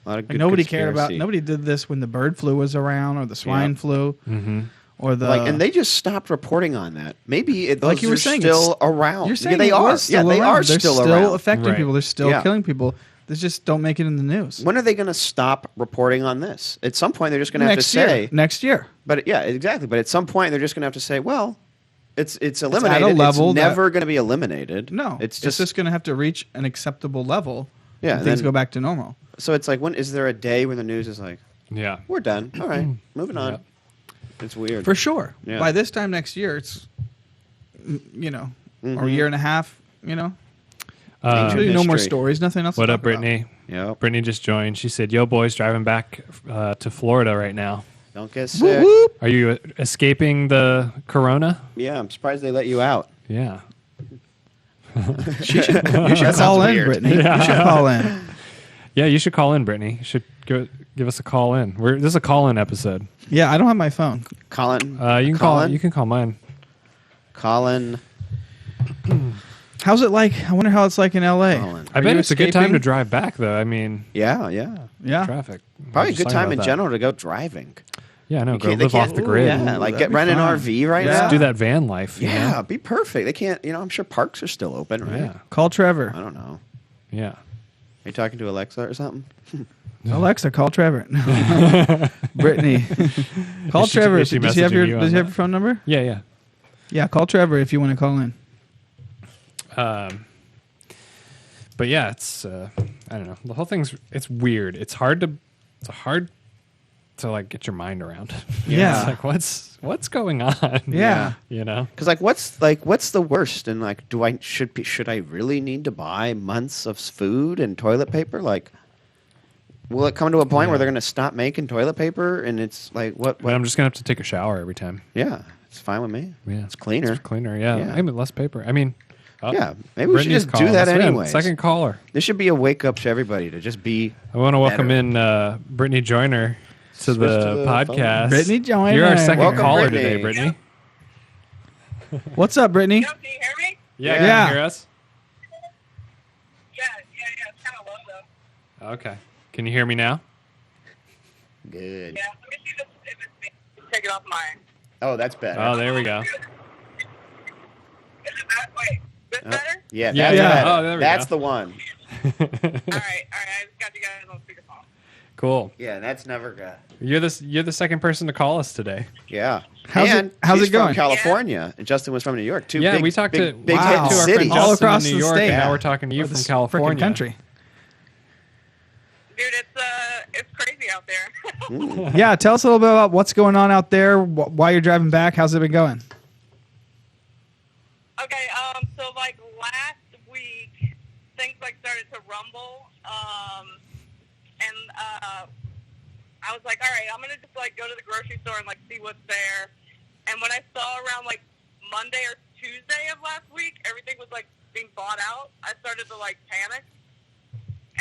A lot of Like good nobody cared about. conspiracy. Nobody did this when the bird flu was around or the swine flu Mm-hmm. or the and they just stopped reporting on that. Maybe those like you were are saying, still it's- around. You're saying yeah, they it are. was Yeah, still they around. are They're still around. affecting Right. people. They're still Yeah. killing people. They just don't make it in the news. When are they going to stop reporting on this? At some point, they're just going to have to say. Next year. But yeah, exactly. But at some point, they're just going to have to say, well, it's eliminated. at a level it's that- never going to be eliminated. No, it's it's just going to have to reach an acceptable level. Yeah, and things then- go back to normal. So it's like, when is there a day when the news is like, Yeah. we're done? All right, moving on. Yep. It's weird. For sure. Yeah. By this time next year, it's or a year and a half. You know, usually no more mystery. stories. Nothing else. What to up, talk about. Brittany? Yep. Brittany just joined. She said, "Yo, boys, driving back to Florida right now. Don't get Whoop, sick. whoop. Are you escaping the corona?" Yeah, I'm surprised they let you out. Yeah. You should That call sounds in, weird. Brittany. Yeah. You should call in. Yeah, you should call in, Brittany. You should give us a call in. This is a call-in episode. Yeah, I don't have my phone. Colin. You can Colin? call. You can call mine. Colin. How's it like? I wonder how it's like in L.A. Colin. I Are bet you it's a good time to escaping? drive back, though. I mean, Yeah, yeah. Yeah. traffic. Probably We a were just good talking time about in that. general to go driving. Yeah, I know. You Go can't- they live off can't- the grid. Yeah, like that'd get be rent an fun. RV right Yeah. now. Do that van life. you Yeah, know? be perfect. They can't. I'm sure parks are still open, right? Yeah. Call Trevor. I don't know. Yeah. Are you talking to Alexa or something? Alexa, call Trevor. Brittany, call Is she- Trevor. is she Does he have messaging your you on Does he have that? your phone number? Yeah, yeah. Yeah, call Trevor if you want to call in. But yeah, it's I don't know. The whole thing's it's weird. It's hard to like get your mind around. Yeah. It's like what's going on? Yeah. You know? Because what's the worst? And like, should I really need to buy months of food and toilet paper? Like, will it come to a point where they're going to stop making toilet paper? And it's like, what? But I'm just gonna have to take a shower every time. Yeah, it's fine with me. Yeah. It's cleaner. It's cleaner, yeah. Yeah. I mean less paper. I mean Yeah, maybe we should Brittany's just do calling that us. We have anyways. Second caller. This should be a wake up to everybody to just be. I want to welcome Better. in Brittany Joyner to Switch the to the podcast. phone. Brittany Joyner. You're our second Welcome, caller Brittany. today, Brittany. What's up, Brittany? Yo, can you hear me? Yeah, Yeah. Can you hear us? Okay. Can you hear me now? Good. Yeah, let me see if it's me. Take it off mine. Oh, that's better. Oh, there we go. Is it that? Wait, this better? Yeah, Yeah, that's yeah. better. Oh, there we That's go. the one. All right. I just got you guys on speakerphone. Cool. Yeah, that's never good. You're the second person to call us today. Yeah. How's and it she's going? from California, and Justin was from New York. Two Yeah, big, we talked big, to big Wow. hit to our friend cities. All Justin across in New the York, state. and now Yeah. we're talking to you Or from this frickin' California. country. Dude, it's crazy out there. Yeah, tell us a little bit about what's going on out there. Why you're driving back? How's it been going? Okay, so like last week, things like started to rumble, and I was like, all right, I'm gonna just like go to the grocery store and like see what's there. And when I saw around like Monday or Tuesday of last week, everything was like being bought out, I started to like panic.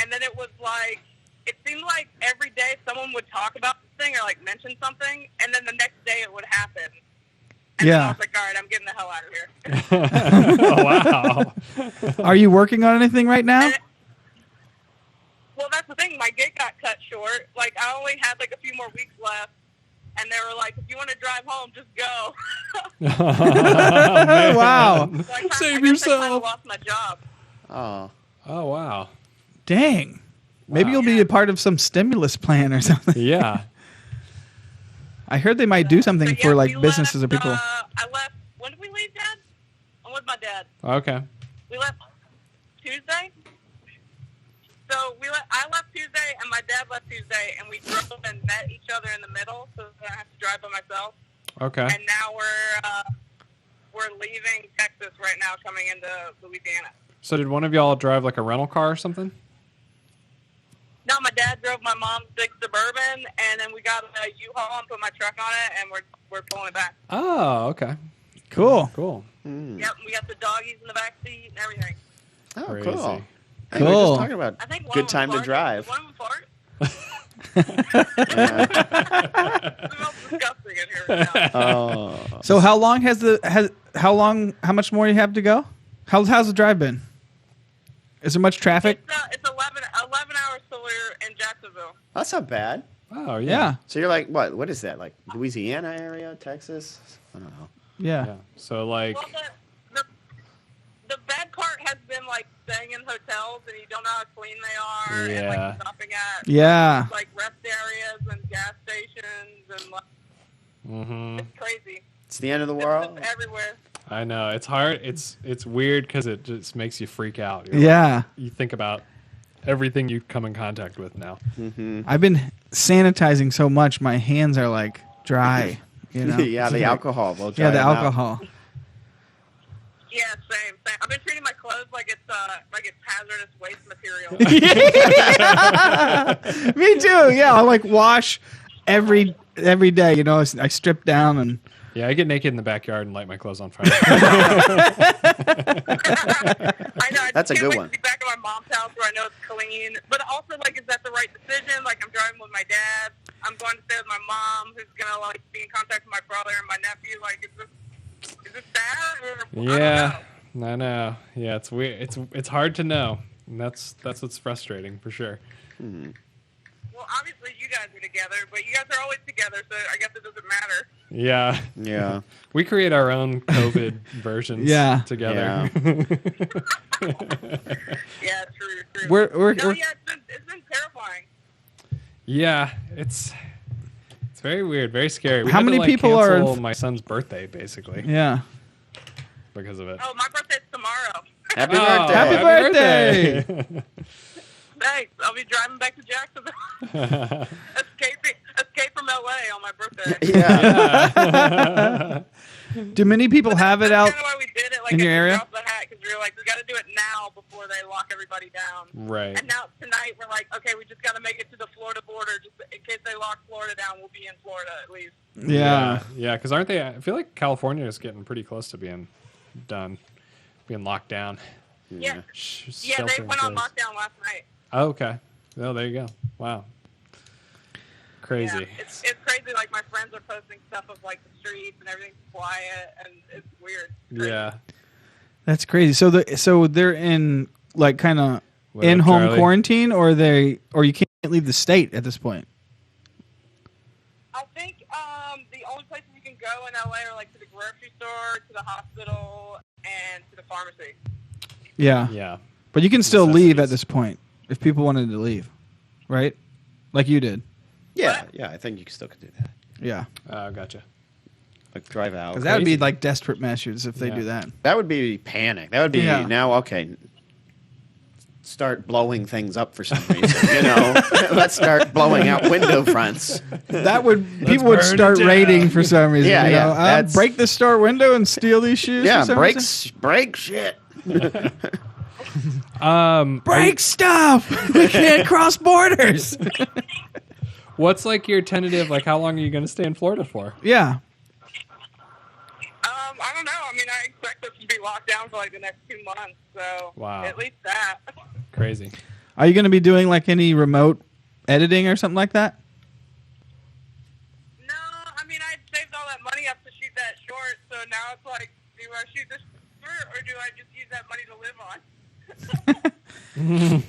And then it was like, it seemed like every day someone would talk about this thing or like mention something, and then the next day it would happen. And then I Yeah. was like, all right, I'm getting the hell out of here. Oh, wow. Are you working on anything right now? Well, that's the thing. My gig got cut short. Like, I only had like a few more weeks left, and they were like, "If you want to drive home, just go." Wow. So I Save I guess I yourself. kind of lost my job. Oh. Oh, wow. Dang. Maybe Wow. you'll be a part of some stimulus plan or something. Yeah. I heard they might do something So, yeah, for like we businesses left, or people. I left. When did we leave, Dad? I'm with my dad. Okay. We left Tuesday. So I left Tuesday, and my dad left Tuesday, and we drove and met each other in the middle, so I have to drive by myself. Okay. And now we're leaving Texas right now, coming into Louisiana. So did one of y'all drive like a rental car or something? No, my dad drove my mom's big Suburban, and then we got a U-Haul and put my truck on it, and we're pulling it back. Oh, okay. Cool. Cool. Yep, we got the doggies in the back seat and everything. Oh, Crazy. cool. Hey, we were Cool. just talking about I think one good of time them to farted. drive. Did one of them fart? Yeah. It smells disgusting in here right now. Oh. So how long how much more you have to go? How's the drive been? Is there much traffic? It's 11 hours till we're in Jacksonville. That's not bad. Oh, Yeah. yeah. So you're like, what is that? Like Louisiana area, Texas? I don't know. Yeah. Yeah. So like, Well, the bad part has been like staying in hotels and you don't know how clean they are, and Yeah. like stopping at Yeah. like rest areas and gas stations and like, mhm. it's crazy. It's the end of the It's world. just everywhere. I know it's hard. It's weird because it just makes you freak out. You're Yeah. like- you think about everything you come in contact with now. I've been sanitizing so much, my hands are like dry. You know? Yeah, the alcohol. Will dry Yeah, the them out. alcohol. Yeah, same. I've been treating my clothes like it's hazardous waste material. Me too. Yeah, I like wash every day. You know, I strip down and Yeah, I get naked in the backyard and light my clothes on fire. I know. I That's a can't good wait one. to be back at my mom's house where I know it's clean. But also, like, is that the right decision? Like, I'm driving with my dad. I'm going to stay with my mom, who's gonna like be in contact with my brother and my nephew. Like, is this bad? Or, I don't Yeah, know. I know. Yeah, it's weird. It's hard to know, and that's what's frustrating for sure. Well, obviously you guys are together, but you guys are always together, so I guess it doesn't matter. Yeah, Yeah. we create our own COVID versions. Yeah. Together. Yeah, true. we're No, yeah, it's been terrifying. Yeah, it's very weird, very scary. We How had to, many like, people are cancel my son's birthday basically yeah. because of it. Oh, my birthday's tomorrow. Happy Oh, birthday. Happy birthday. birthday. Thanks. I'll be driving back to Jacksonville. Escape from L.A. on my birthday. Yeah. Do many people have it out That's kind of why we did it. Like, in your at the area? drop of the hat, because we were like, we got to do it now before they lock everybody down. Right. And now tonight we're like, okay, we just got to make it to the Florida border. Just in case they lock Florida down, we'll be in Florida at least. Yeah. Yeah, because aren't they? I feel like California is getting pretty close to being done, being locked down. Yeah. Yeah, Shelter they in went on place. lockdown last night. Oh, okay. Well, there you go. Wow. Crazy. Yeah, it's crazy. Like, my friends are posting stuff of, like, the streets and everything's quiet, and it's weird. Crazy. Yeah. That's crazy. So they're in like kind of in home Charlie? quarantine, or you can't leave the state at this point? I think the only places you can go in LA are like to the grocery store, to the hospital, and to the pharmacy. Yeah. Yeah. But you can still leave at Necessities. this point if people wanted to leave, right? Like you did. Yeah, yeah. I think you still could do that. Yeah. Gotcha. Like drive out. Because that would be Crazy. like desperate measures if they Yeah. do that. That would be panic. That would be Yeah. now okay. Start blowing things up for some reason. You know, let's start blowing out window fronts. That would people would burn it start down. raiding for some reason. Yeah, you yeah, know? that's- Break the store window and steal these shoes. Yeah, for some reason? break shit. Break stuff. We can't cross borders. What's like your tentative? Like, how long are you going to stay in Florida for? Yeah. I don't know. I mean, I expect us to be locked down for like the next 2 months, so Wow. at least that. Crazy. Are you going to be doing like any remote editing or something like that? No, I mean, I saved all that money up to shoot that short, so now it's like, do I shoot this short or do I just use that money to live on?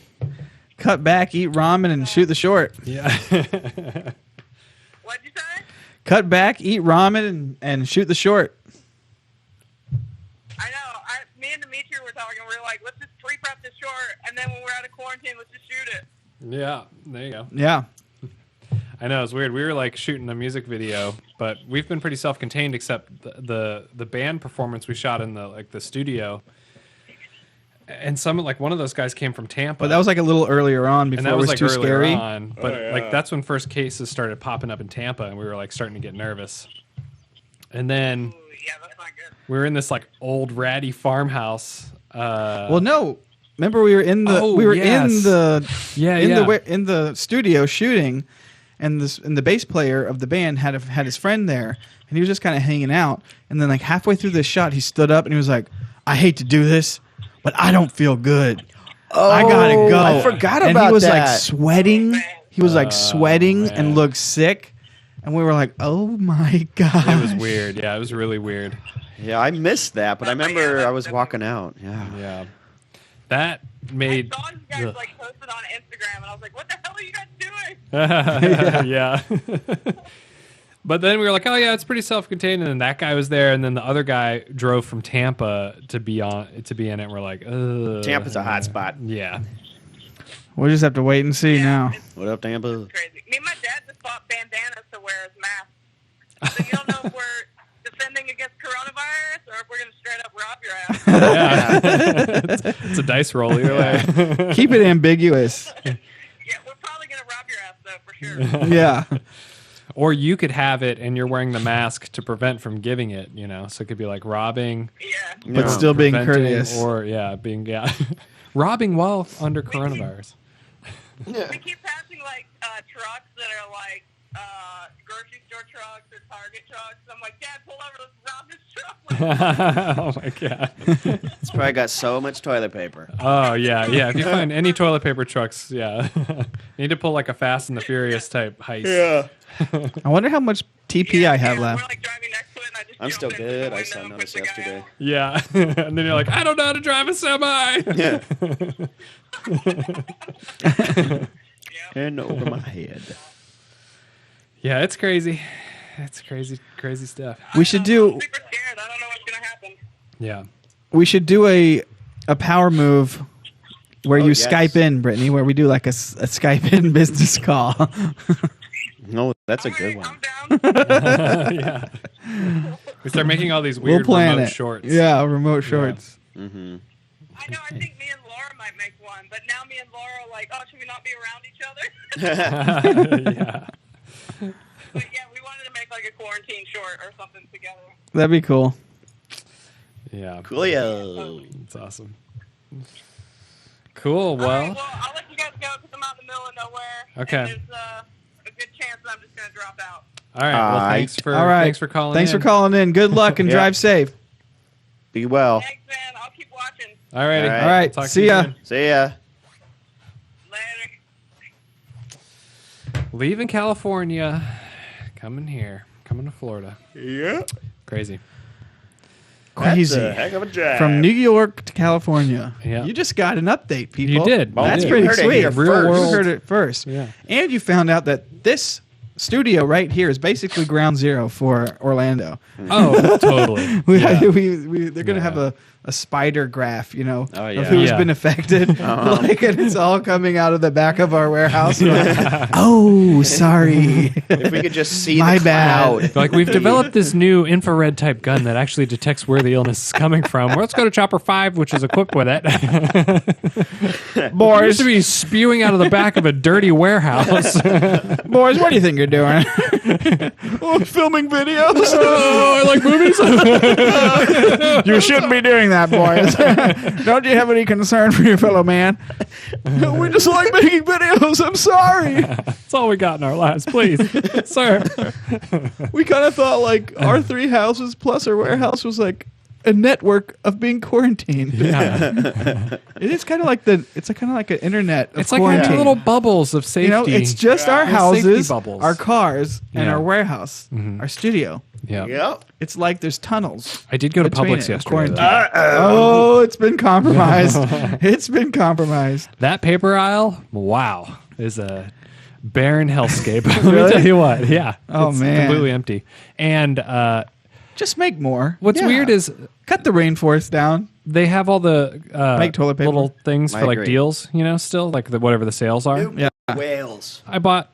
Cut back, eat ramen, and shoot the short. Yeah. What'd you say? Cut back, eat ramen, and shoot the short. I know. Me and Dimitri were talking. We were like, let's just pre-prep this short, and then when we're out of quarantine, let's just shoot it. Yeah. There you go. Yeah. I know it's weird. We were like shooting a music video, but we've been pretty self-contained, except the band performance we shot in the studio. And one of those guys came from Tampa. But that was like a little earlier on before and that it was like too earlier scary. on. But like that's when first cases started popping up in Tampa, and we were like starting to get nervous. And then Ooh, yeah, that's not good. we were in this like old ratty farmhouse. Well, no. Remember we were in the in the studio shooting, and the bass player of the band had his friend there, and he was just kind of hanging out. And then like halfway through this shot, he stood up and he was like, "I hate to do this, but I don't feel good. I gotta go." I forgot and about he was like that. sweating. He was like sweating man. and looked sick, and we were like, "Oh my god!" It was weird. Yeah, it was really weird. Yeah, I missed that, but I remember I was walking out. Yeah. Yeah. That made I saw you guys like posted on Instagram, and I was like, what the hell are you guys doing? yeah. But then we were like, oh yeah, it's pretty self-contained, and then that guy was there, and then the other guy drove from Tampa to be in it. And we're like, ugh. Tampa's a hot spot. Yeah. We'll just have to wait and see Yeah. now. What up, Tampa? Crazy. Me and my dad just bought bandanas to wear as masks. So you don't know if we're defending against coronavirus or if we're going to straight up rob your ass. Yeah. it's a dice roll either way. Keep it ambiguous. Yeah, we're probably going to rob your ass, though, for sure. Yeah. Or you could have it, and you're wearing the mask to prevent from giving it. So it could be like robbing, Yeah. But Yeah. still being preventing, courteous. or robbing while under coronavirus. We keep passing, like, trucks that are, like, grocery store trucks or Target trucks. I'm like, Dad, pull over, let's rob this truck. Oh my god. It's probably got so much toilet paper. Oh yeah. If you find any toilet paper trucks, yeah, you need to pull like a Fast and the Furious type heist. Yeah. I wonder how much TP I have We're, left. like, driving next to it, and I just I'm jump still into good. the I window saw and notice push the guy yesterday. out. Yeah, and then you're like, I don't know how to drive a semi. Yeah. Yeah. And over my head. Yeah, it's crazy. It's crazy stuff. We should do I'm super scared. I don't know what's going to happen. Yeah. a power move where you yes. Skype in, Brittany, where we do like a Skype in business call. No, that's a All good right, one. I'm down. Yeah. We start making all these We'll weird plan remote it. shorts. Yeah, remote shorts. Mm-hmm. I know. I think me and Laura might make one, but now me and Laura are like, oh, should we not be around each other? Yeah. But yeah, we wanted to make like a quarantine short or something together. That'd be cool. Yeah. Coolio. It's awesome. Cool. All right, Well, well, I'll let you guys go because I'm out in the middle of nowhere. Okay. And there's a good chance that I'm just going to drop out. all right. Well, Alright. thanks for calling. Thanks in. for calling in. Good luck and Yeah. drive safe. Be well. Thanks, man. I'll keep watching. All righty. All right. All right. Talk to See you ya. soon. See ya. Later. Leaving California, coming to Florida. Yeah. Crazy. Crazy. That's a heck of a drive. From New York to California. Yeah. You just got an update, people. You did. Well, That's you pretty heard it sweet. here Real first. world. You heard it first. Yeah. And you found out that this studio right here is basically ground zero for Orlando. Oh, totally. Yeah. They're going to have a spider graph, Oh, yeah. of who's Yeah. been affected. Like, and it's all coming out of the back of our warehouse. Like, oh, sorry. If we could just see My the bad. cloud. Like, we've developed this new infrared type gun that actually detects where the illness is coming from. Well, let's go to Chopper 5, which is equipped with it. It used to be spewing out of the back of a dirty warehouse. Boys, what do you think you're doing? Oh, filming videos. Oh, I like movies. You shouldn't be doing that, boys. Don't you have any concern for your fellow man? We just like making videos. I'm sorry. That's all we got in our lives, please, sir. We kind of thought like our 3 houses plus our warehouse was like a network of being quarantined. Yeah. It is kind of like it's kind of like an internet of It's like quarantine. little bubbles of safety. You know, it's just our Safety houses, bubbles. our cars, and Yeah. our warehouse, our studio. Yeah. Yep. It's like there's tunnels. I did go to between Publix it, yesterday. quarantine. though. Oh, it's been compromised. It's been compromised. That paper aisle, wow, is a barren hellscape. Let me Really? tell you what. Yeah. Oh, it's man. completely empty. And Just make more. what's Yeah. weird is cut the rainforest down. they have all the Make toilet paper. little things I for like agree. deals, still like whatever the sales are. Yeah. Whales. I bought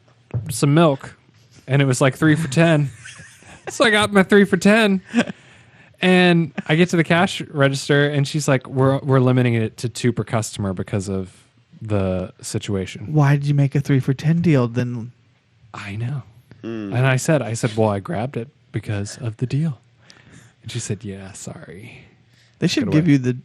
some milk and it was like 3 for $10. So I got my 3 for $10. And I get to the cash register and she's like, we're limiting it to 2 per customer because of the situation. Why did you make a 3 for $10 deal then? I know. And I said, well, I grabbed it because of the deal. And she said, yeah, sorry. They should Get give away. you the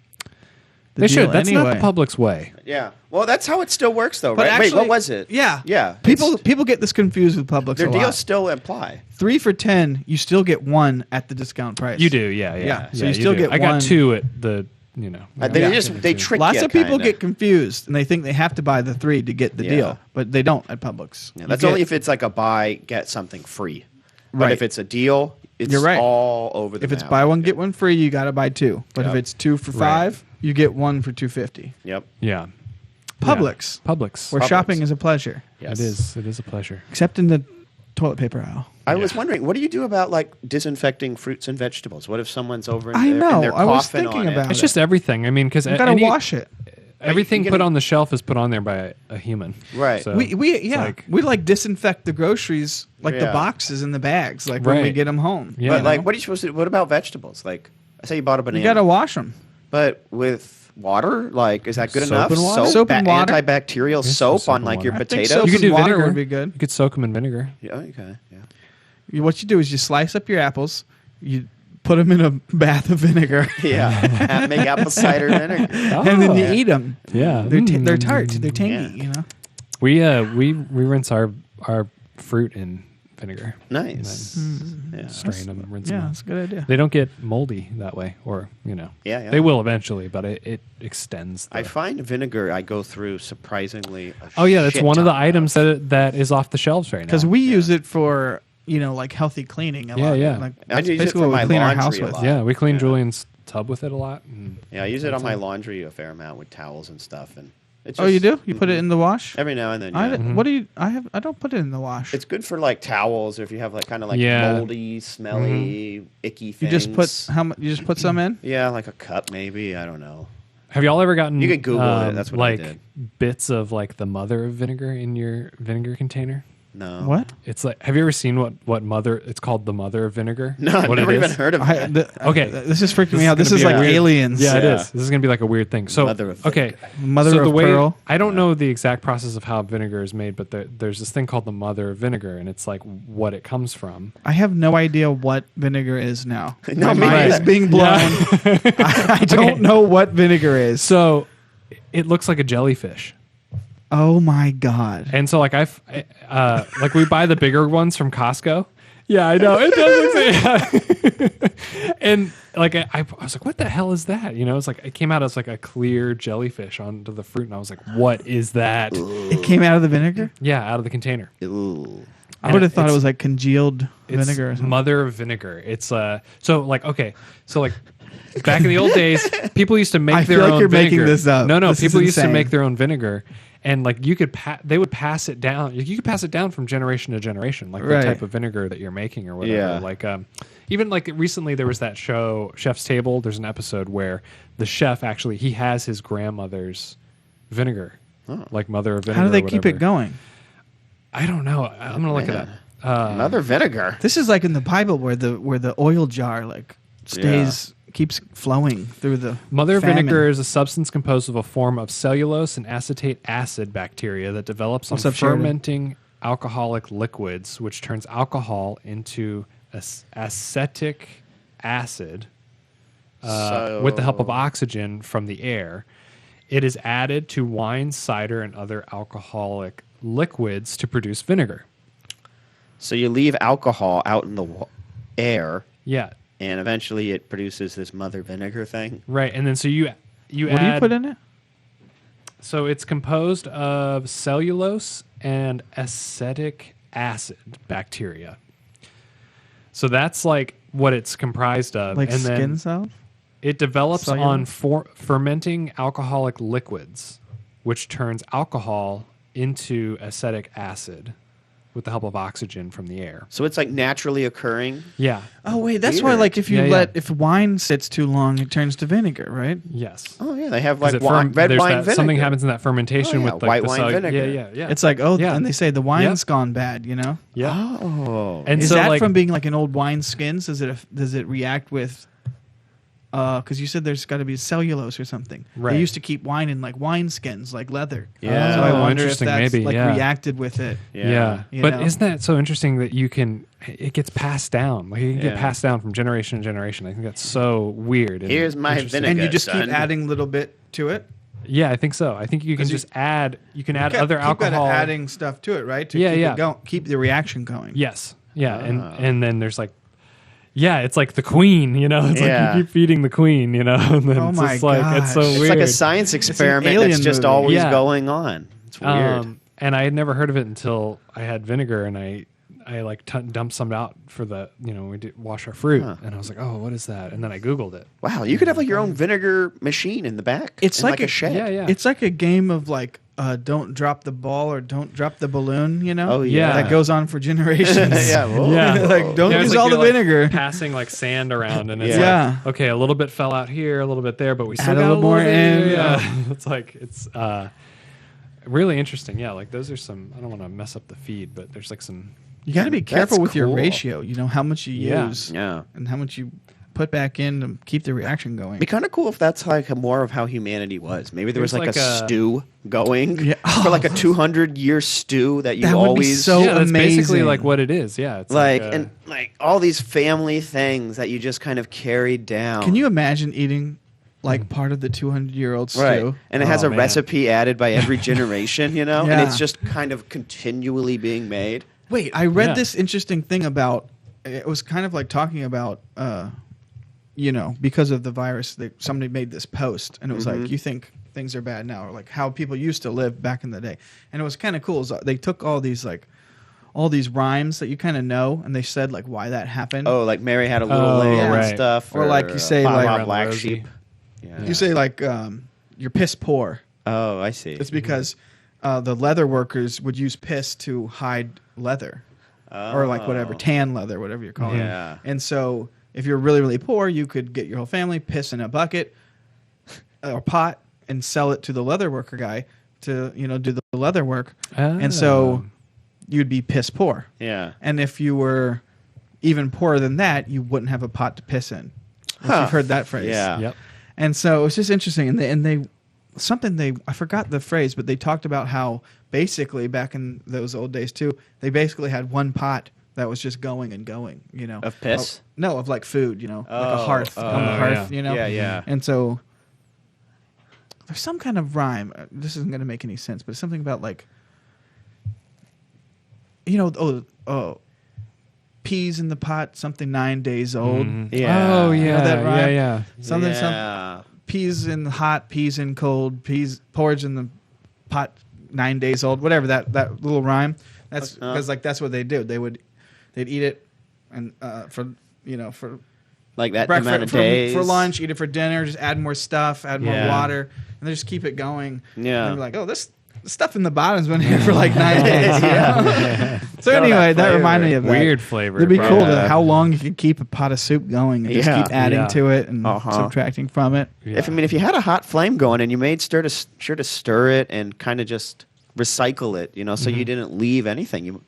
They should. deal That's anyway. not the public's way. Yeah. Well, that's how it still works, though, But right? actually- Wait, what was it? Yeah. Yeah. People get this confused with Publix Their a lot. deals still apply. 3 for $10, you still get 1 at the discount price. You do, yeah. Yeah, so you still do. get I got one- 2 at the, They trick Lots you, of people kinda. get confused and they think they have to buy the 3 to get the Yeah. deal, but they don't at Publix. Yeah, You that's get- only if it's like a buy, get something free. But Right. if it's a deal, it's You're right. all over the if it's map. buy one get one free, you got to buy 2. But if Yep. it's 2 for Right. $5, you get 1 for $2.50. Yep. Yeah. Publix, Publix. where Publix. shopping is a pleasure, Yes. It is a pleasure. except in the toilet paper aisle. I was wondering, what do you do about like disinfecting fruits and vegetables? What if someone's over in I there know, and they're I was coughing thinking on about it? It's just everything. I mean, because You got to wash it. everything You put can- on the shelf is put on there by a human. Right. So We it's like disinfect the groceries, like the Yeah. boxes and the bags, like when we Right. get them home. Yeah. But you like, know? what are you supposed to? What about vegetables? Like, I say you bought a banana, You got to wash them. but with water, like, is that good Soap enough? and water? Soap and water? antibacterial Yes, soap soap on and like your water. I think potatoes. soap You could do and water vinegar. would be good. You could soak them in vinegar. Yeah, okay, yeah. What you do is you slice up your apples, you put them in a bath of vinegar, Yeah, make apple cider vinegar. and then you eat them. Yeah. They're tart. They're tangy. Yeah. You know. We rinse our fruit in vinegar. Nice. Yeah. Strain them, rinse Yeah, them. that's a good idea. They don't get moldy that way, or Yeah, yeah. they will eventually, but it extends. I find vinegar I go through surprisingly. Oh yeah, that's shit one of the ton items that is off the shelves right now. Because we use it for like healthy cleaning. A Yeah, lot. yeah. Like, I that's use it basically for what my we clean our laundry house a with. lot. Yeah, we clean Yeah. Julian's tub with it a lot. And Yeah, I use it on my laundry a fair amount with towels and stuff, and it's Oh, you do? You put it in the wash? every now and then. I Yeah. What do you? I don't put it in the wash. It's good for like towels, or if you have like kind of like Yeah. moldy, smelly, icky you things. just put how much? You just put some in. Yeah, like a cup maybe. I don't know. have y'all ever gotten? You could Google it, that's what I like did. bits of like the mother of vinegar in your vinegar container. No. What? It's like, have you ever seen what mother? It's called the mother of vinegar. No, I've what it never even is? heard of it. Okay. This is freaking me out. This This is is gonna like be a weird- aliens. Yeah, it Yeah. is. This is gonna be like a weird thing. So Mother of okay, Mother so of the way, pearl. I don't know the exact process of how vinegar is made, but there's this thing called the mother of vinegar, and it's like what it comes from. I have no idea what vinegar is now. No, My me mind neither. is being blown. I don't know what vinegar is. So it looks like a jellyfish. Oh my god. And so, like like we buy the bigger ones from Costco. Yeah, I know it does look yeah. And like I was like, what the hell is that? It's like it came out as like a clear jellyfish onto the fruit, and I was like, what is that? It came out of the vinegar? Yeah, out of the container. Ooh. I would have thought it It's- was like congealed It's vinegar or something. mother of vinegar. It's so like okay, so like back in the old days, people used to make I their feel like own you're vinegar. making this up. No, This is people used to insane. make their own vinegar, and like you could, they would pass it down. You could pass it down from generation to generation, like Right. the type of vinegar that you're making or whatever. Yeah. Like, even like recently there was that show Chef's Table. There's an episode where the chef actually he has his grandmother's vinegar, like mother of vinegar. How do they or keep whatever. it going? I don't know. I'm gonna look it up. Another vinegar. This is like in the Bible where the oil jar like stays keeps flowing through the Mother famine. vinegar is a substance composed of a form of cellulose and acetate acid bacteria that develops What's on up, Sheridan? fermenting alcoholic liquids, which turns alcohol into acetic acid with the help of oxygen from the air. It is added to wine, cider, and other alcoholic liquids to produce vinegar. So you leave alcohol out in the air, Yeah, and eventually it produces this mother vinegar thing. right. And then so you What add. do you put in it? So it's composed of cellulose and acetic acid bacteria. So that's like what it's comprised of. Like and skin then cells? it develops on Cellulose? fermenting alcoholic liquids, which turns alcohol into acetic acid with the help of oxygen from the air. So it's like naturally occurring. Yeah. Oh wait, that's why Weird. like if you Yeah, yeah. if wine sits too long, it turns to vinegar, right? Yes. Oh yeah, they have 'Cause like it red there's wine that- vinegar. something happens in that fermentation Oh, yeah, with like white the wine vinegar. Yeah. It's like, oh, Yeah. and they say the wine's gone bad, you know? Yeah. Oh, And Is so that like from being like an old wine skins? Does it react with because you said there's got to be cellulose or something. Right. They used to keep wine in like wine skins, like leather. Yeah. So I Oh, wonder if interesting, that's maybe, like yeah. reacted with it. Yeah, You but know? isn't that so interesting that it gets passed down? Like it can get Yeah. passed down from generation to generation. I think that's so weird. And Here's my interesting. vinegar. And you just son. keep adding a little bit to it. Yeah, I think so. I think you can 'Cause just add. You can add Keep- other keep kinda alcohol. adding stuff to it, right? To Yeah, keep yeah. it going, keep the reaction going. Yes. Yeah, and then there's like. Yeah, it's like the queen, you know. It's Yeah. like you keep feeding the queen, you know. And then Oh it's my just like it's so gosh. It's weird. like a science experiment alien that's just movie. always Yeah. going on. It's weird. And I had never heard of it until I had vinegar, and I like dumped some out for the we did wash our fruit, and I was like, oh, what is that? And then I Googled it. Wow, you could have like your own vinegar machine in the back. It's in like a a- shed. Yeah, yeah. It's like a game of like don't drop the ball or don't drop the balloon, you know? Oh, yeah. That goes on for generations. Yeah, whoa. Yeah. Like don't Yeah, it's use like all the you're, like, vinegar. passing like sand around, and it's Yeah. like, okay, a little bit fell out here, a little bit there, but we still Add a got little more bit in, here. yeah. It's like it's really interesting. Yeah, like those are some. I don't want to mess up the feed, but there's like some. You got to be That's careful with your cool. ratio, you know, how much you Yeah. use Yeah. and how much you put back in to keep the reaction going. It'd be kind of cool if that's like more of how humanity was. Maybe there was There's like, like a a- stew going Yeah. for like a 200-year stew that you That would be always so yeah, that's basically amazing. like what it is. Yeah, it's like like and like all these family things that you just kind of carried down. Can you imagine eating like part of the 200-year-old stew? Right. And it has Oh, a man. recipe added by every generation, you know? And Yeah. it's just kind of continually being made. Wait, I read Yeah. this interesting thing about it was kind of like talking about because of the virus that somebody made this post and it was like you think things are bad now or like how people used to live back in the day. And it was kind of cool. So they took all these rhymes that you kind of know and they said like why that happened. Oh, like Mary had a little Oh, lamb and right. stuff. Or like you say, Blah, like- blah, Around black Rosie. sheep. Yeah. You say like you're piss poor. Oh, I see. It's because the leather workers would use piss to hide leather. Or like whatever, tan leather, whatever you're calling Yeah. it. And so if you're really, really poor, you could get your whole family, piss in a bucket or pot and sell it to the leather worker guy to, do the leather work. And so you'd be piss poor. Yeah. And if you were even poorer than that, you wouldn't have a pot to piss in. If Huh. you've heard that phrase. Yeah. Yep. And so it was just interesting. I forgot the phrase, but they talked about how basically back in those old days too, they basically had one pot that was just going and going, Of piss? No, of like food, like a Oh, hearth on the oh, hearth, yeah. Yeah, yeah. And so there's some kind of rhyme. This isn't going to make any sense, but it's something about like, peas in the pot, something 9 days old. Yeah. Oh You know yeah. that rhyme? Yeah. Something, Yeah. peas in hot, peas in cold, porridge in the pot 9 days old, whatever that little rhyme. That's because like that's what they do. They'd eat it and for Like that amount of for days. for lunch, eat it for dinner, just add more stuff, add more Yeah. water, and then just keep it going. Yeah. And you're like, oh, this stuff in the bottom's been here for like 9 days. You know? So Got anyway, that that flavor. reminded me of that. Weird flavor. It'd be bro. cool to Yeah. how long you could keep a pot of soup going and just Yeah. keep adding Yeah. to it and Uh-huh. subtracting from it. Yeah. If you had a hot flame going and you made sure to stir it and kind of just recycle it, you know, so you didn't leave anything. You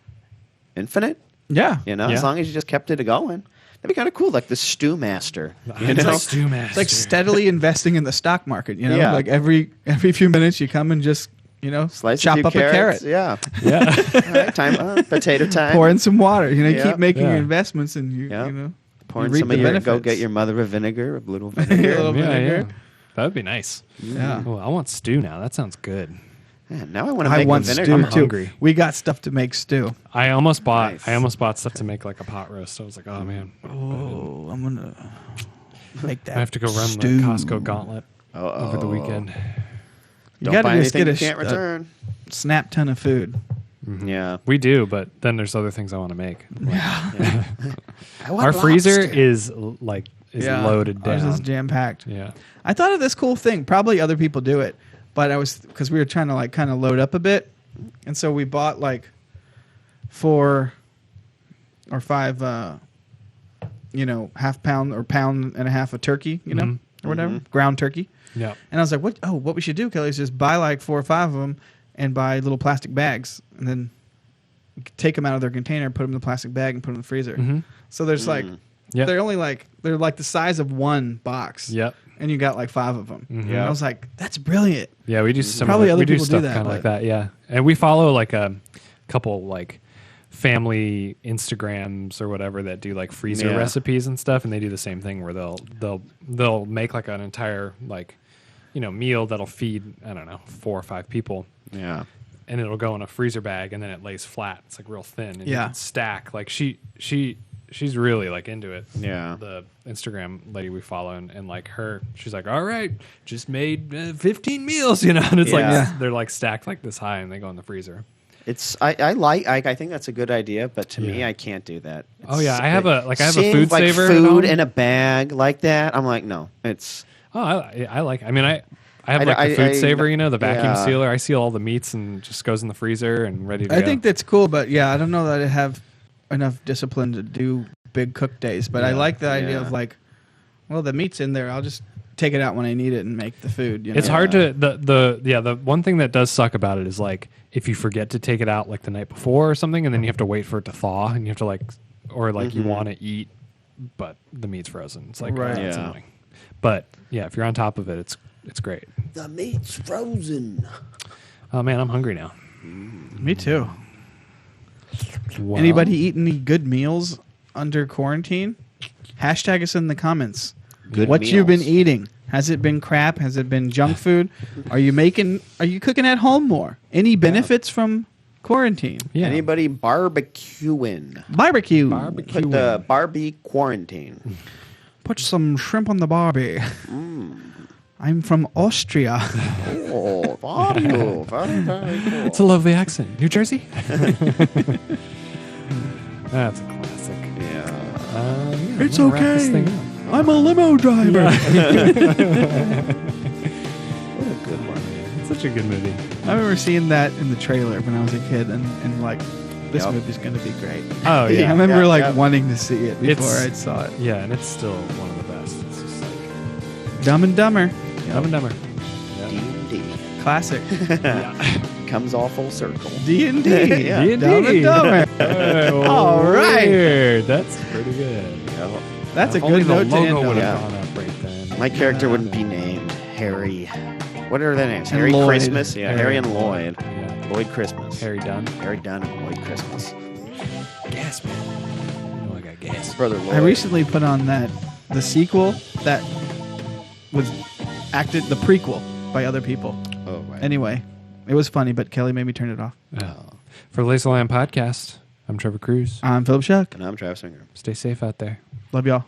infinite, Yeah. you know, Yeah. as long as you just kept it going. That'd be kind of cool, like the stew master. You It's know? like stew master. It's like steadily investing in the stock market. You know, Yeah. like every few minutes you come and just Slice chop a few up carrots. a carrot, Yeah. Yeah. All right, time. Potato time. pour in some water. You know, Yeah. keep making Yeah. your investments, and you Yeah. know. Pour you in reap some of the your. Go benefits. get your mother of vinegar, a little A vinegar. little vinegar. That would be nice. Yeah. Oh, I want stew now. That sounds good. Man, now I want to I make want a vinegar. stew I'm too. hungry. We got stuff to make stew. I almost bought. Nice. I almost bought stuff to make like a pot roast. I was like, oh man, Oh, I'm gonna make that. I have to go run stew. the Costco gauntlet Uh-oh. over the weekend. You Don't gotta buy just anything get you can't return. snap ton of food. Yeah. We do, but then there's other things I want to make. I want Our freezer lobster. is loaded Ours is down. jam packed. Yeah. I thought of this cool thing. Probably other people do it, but because we were trying to like kind of load up a bit, and so we bought like 4 or 5, half pound or pound and a half of turkey, Mhm. or whatever, ground turkey. Yeah. And I was like, what we should do, Kelly, is just buy like 4 or 5 of them and buy little plastic bags, and then take them out of their container, put them in the plastic bag, and put them in the freezer. Mhm. So there's like Yep. they're like the size of one box. Yep. And you got like 5 of them. Mhm. And I was like, that's brilliant. Yeah, we do some Probably other we do people do stuff that, kind of like but- that. Yeah, and we follow like a couple like family Instagrams or whatever that do like freezer Yeah. recipes and stuff, and they do the same thing where they'll make like an entire like meal that'll feed 4 or 5 people, Yeah. and it'll go in a freezer bag, and then it lays flat. It's like real thin, and you Yeah. can stack. Like she's really like into it. Yeah. The Instagram lady we follow, and like she's like, all right, just made 15 meals, and it's Yeah. like they're like stacked like this high, and they go in the freezer. It's I think that's a good idea, but to me, Yeah. I can't do that. Oh, yeah, I have a Seeing, food like, saver at food home. in a bag like that. I'm like, no, it's Oh, I like. I mean, I have I- like the food I- saver, the vacuum yeah. sealer. I seal all the meats and just goes in the freezer and ready to I go. think that's cool, but yeah, I don't know that I have enough discipline to do big cook days. But I Yeah. like the idea Yeah. of like, well, the meat's in there. I'll just take it out when I need it and make the food. It's hard to the one thing that does suck about it is like if you forget to take it out like the night before or something, and then you have to wait for it to thaw, and you have to you want to eat, but the meat's frozen. It's like Right. it's Yeah. annoying. But yeah, if you're on top of it, it's great. the meat's frozen. Oh man, I'm hungry now. Me too. Well, Anybody eat any good meals under quarantine? Hashtag us in the comments. Good what you've been meals. eating. Has it been crap? Has it been junk food? Are you cooking at home more? Any benefits from quarantine? Yeah. Anybody barbecuing? Barbecue. Put the Barbie quarantine. Put some shrimp on the barbie. I'm from Austria. Oh, barbecue. Very, very cool. It's a lovely accent. New Jersey? That's a classic. Yeah. Yeah, It's I'm gonna wrap this okay. thing up. I'm a limo driver. What a good one. It's such a good movie. I remember seeing that in the trailer when I was a kid, and like, this Yep. movie's going to be great. Oh I yeah, remember yeah. wanting to see it before It's- I saw it. yeah, and it's still one of the best. It's just like Dumb and Dumber, Dumb and Dumber. Yeah. D&D. classic. Comes all full circle. D&D. Yeah. D&D. Dumb and Dumber. Oh, All right. weird. That's pretty good. Yeah. That's a If only good the note to logo end would on. Yeah. have gone up right then. My character wouldn't be named Harry. What are their names? And Harry Lloyd. Christmas? Yeah, Harry and Lloyd. Yeah. Lloyd Christmas. Harry Dunn. Harry Dunn and Lloyd Christmas. Gas man. Oh, I got gas. Brother Lloyd. I recently put on the sequel that was acted, the prequel by other people. Oh, right. Anyway, it was funny, but Kelly made me turn it off. For Laserland Podcast, I'm Trevor Cruz. I'm Philip Shuck. And I'm Travis Singer. Stay safe out there. Love y'all.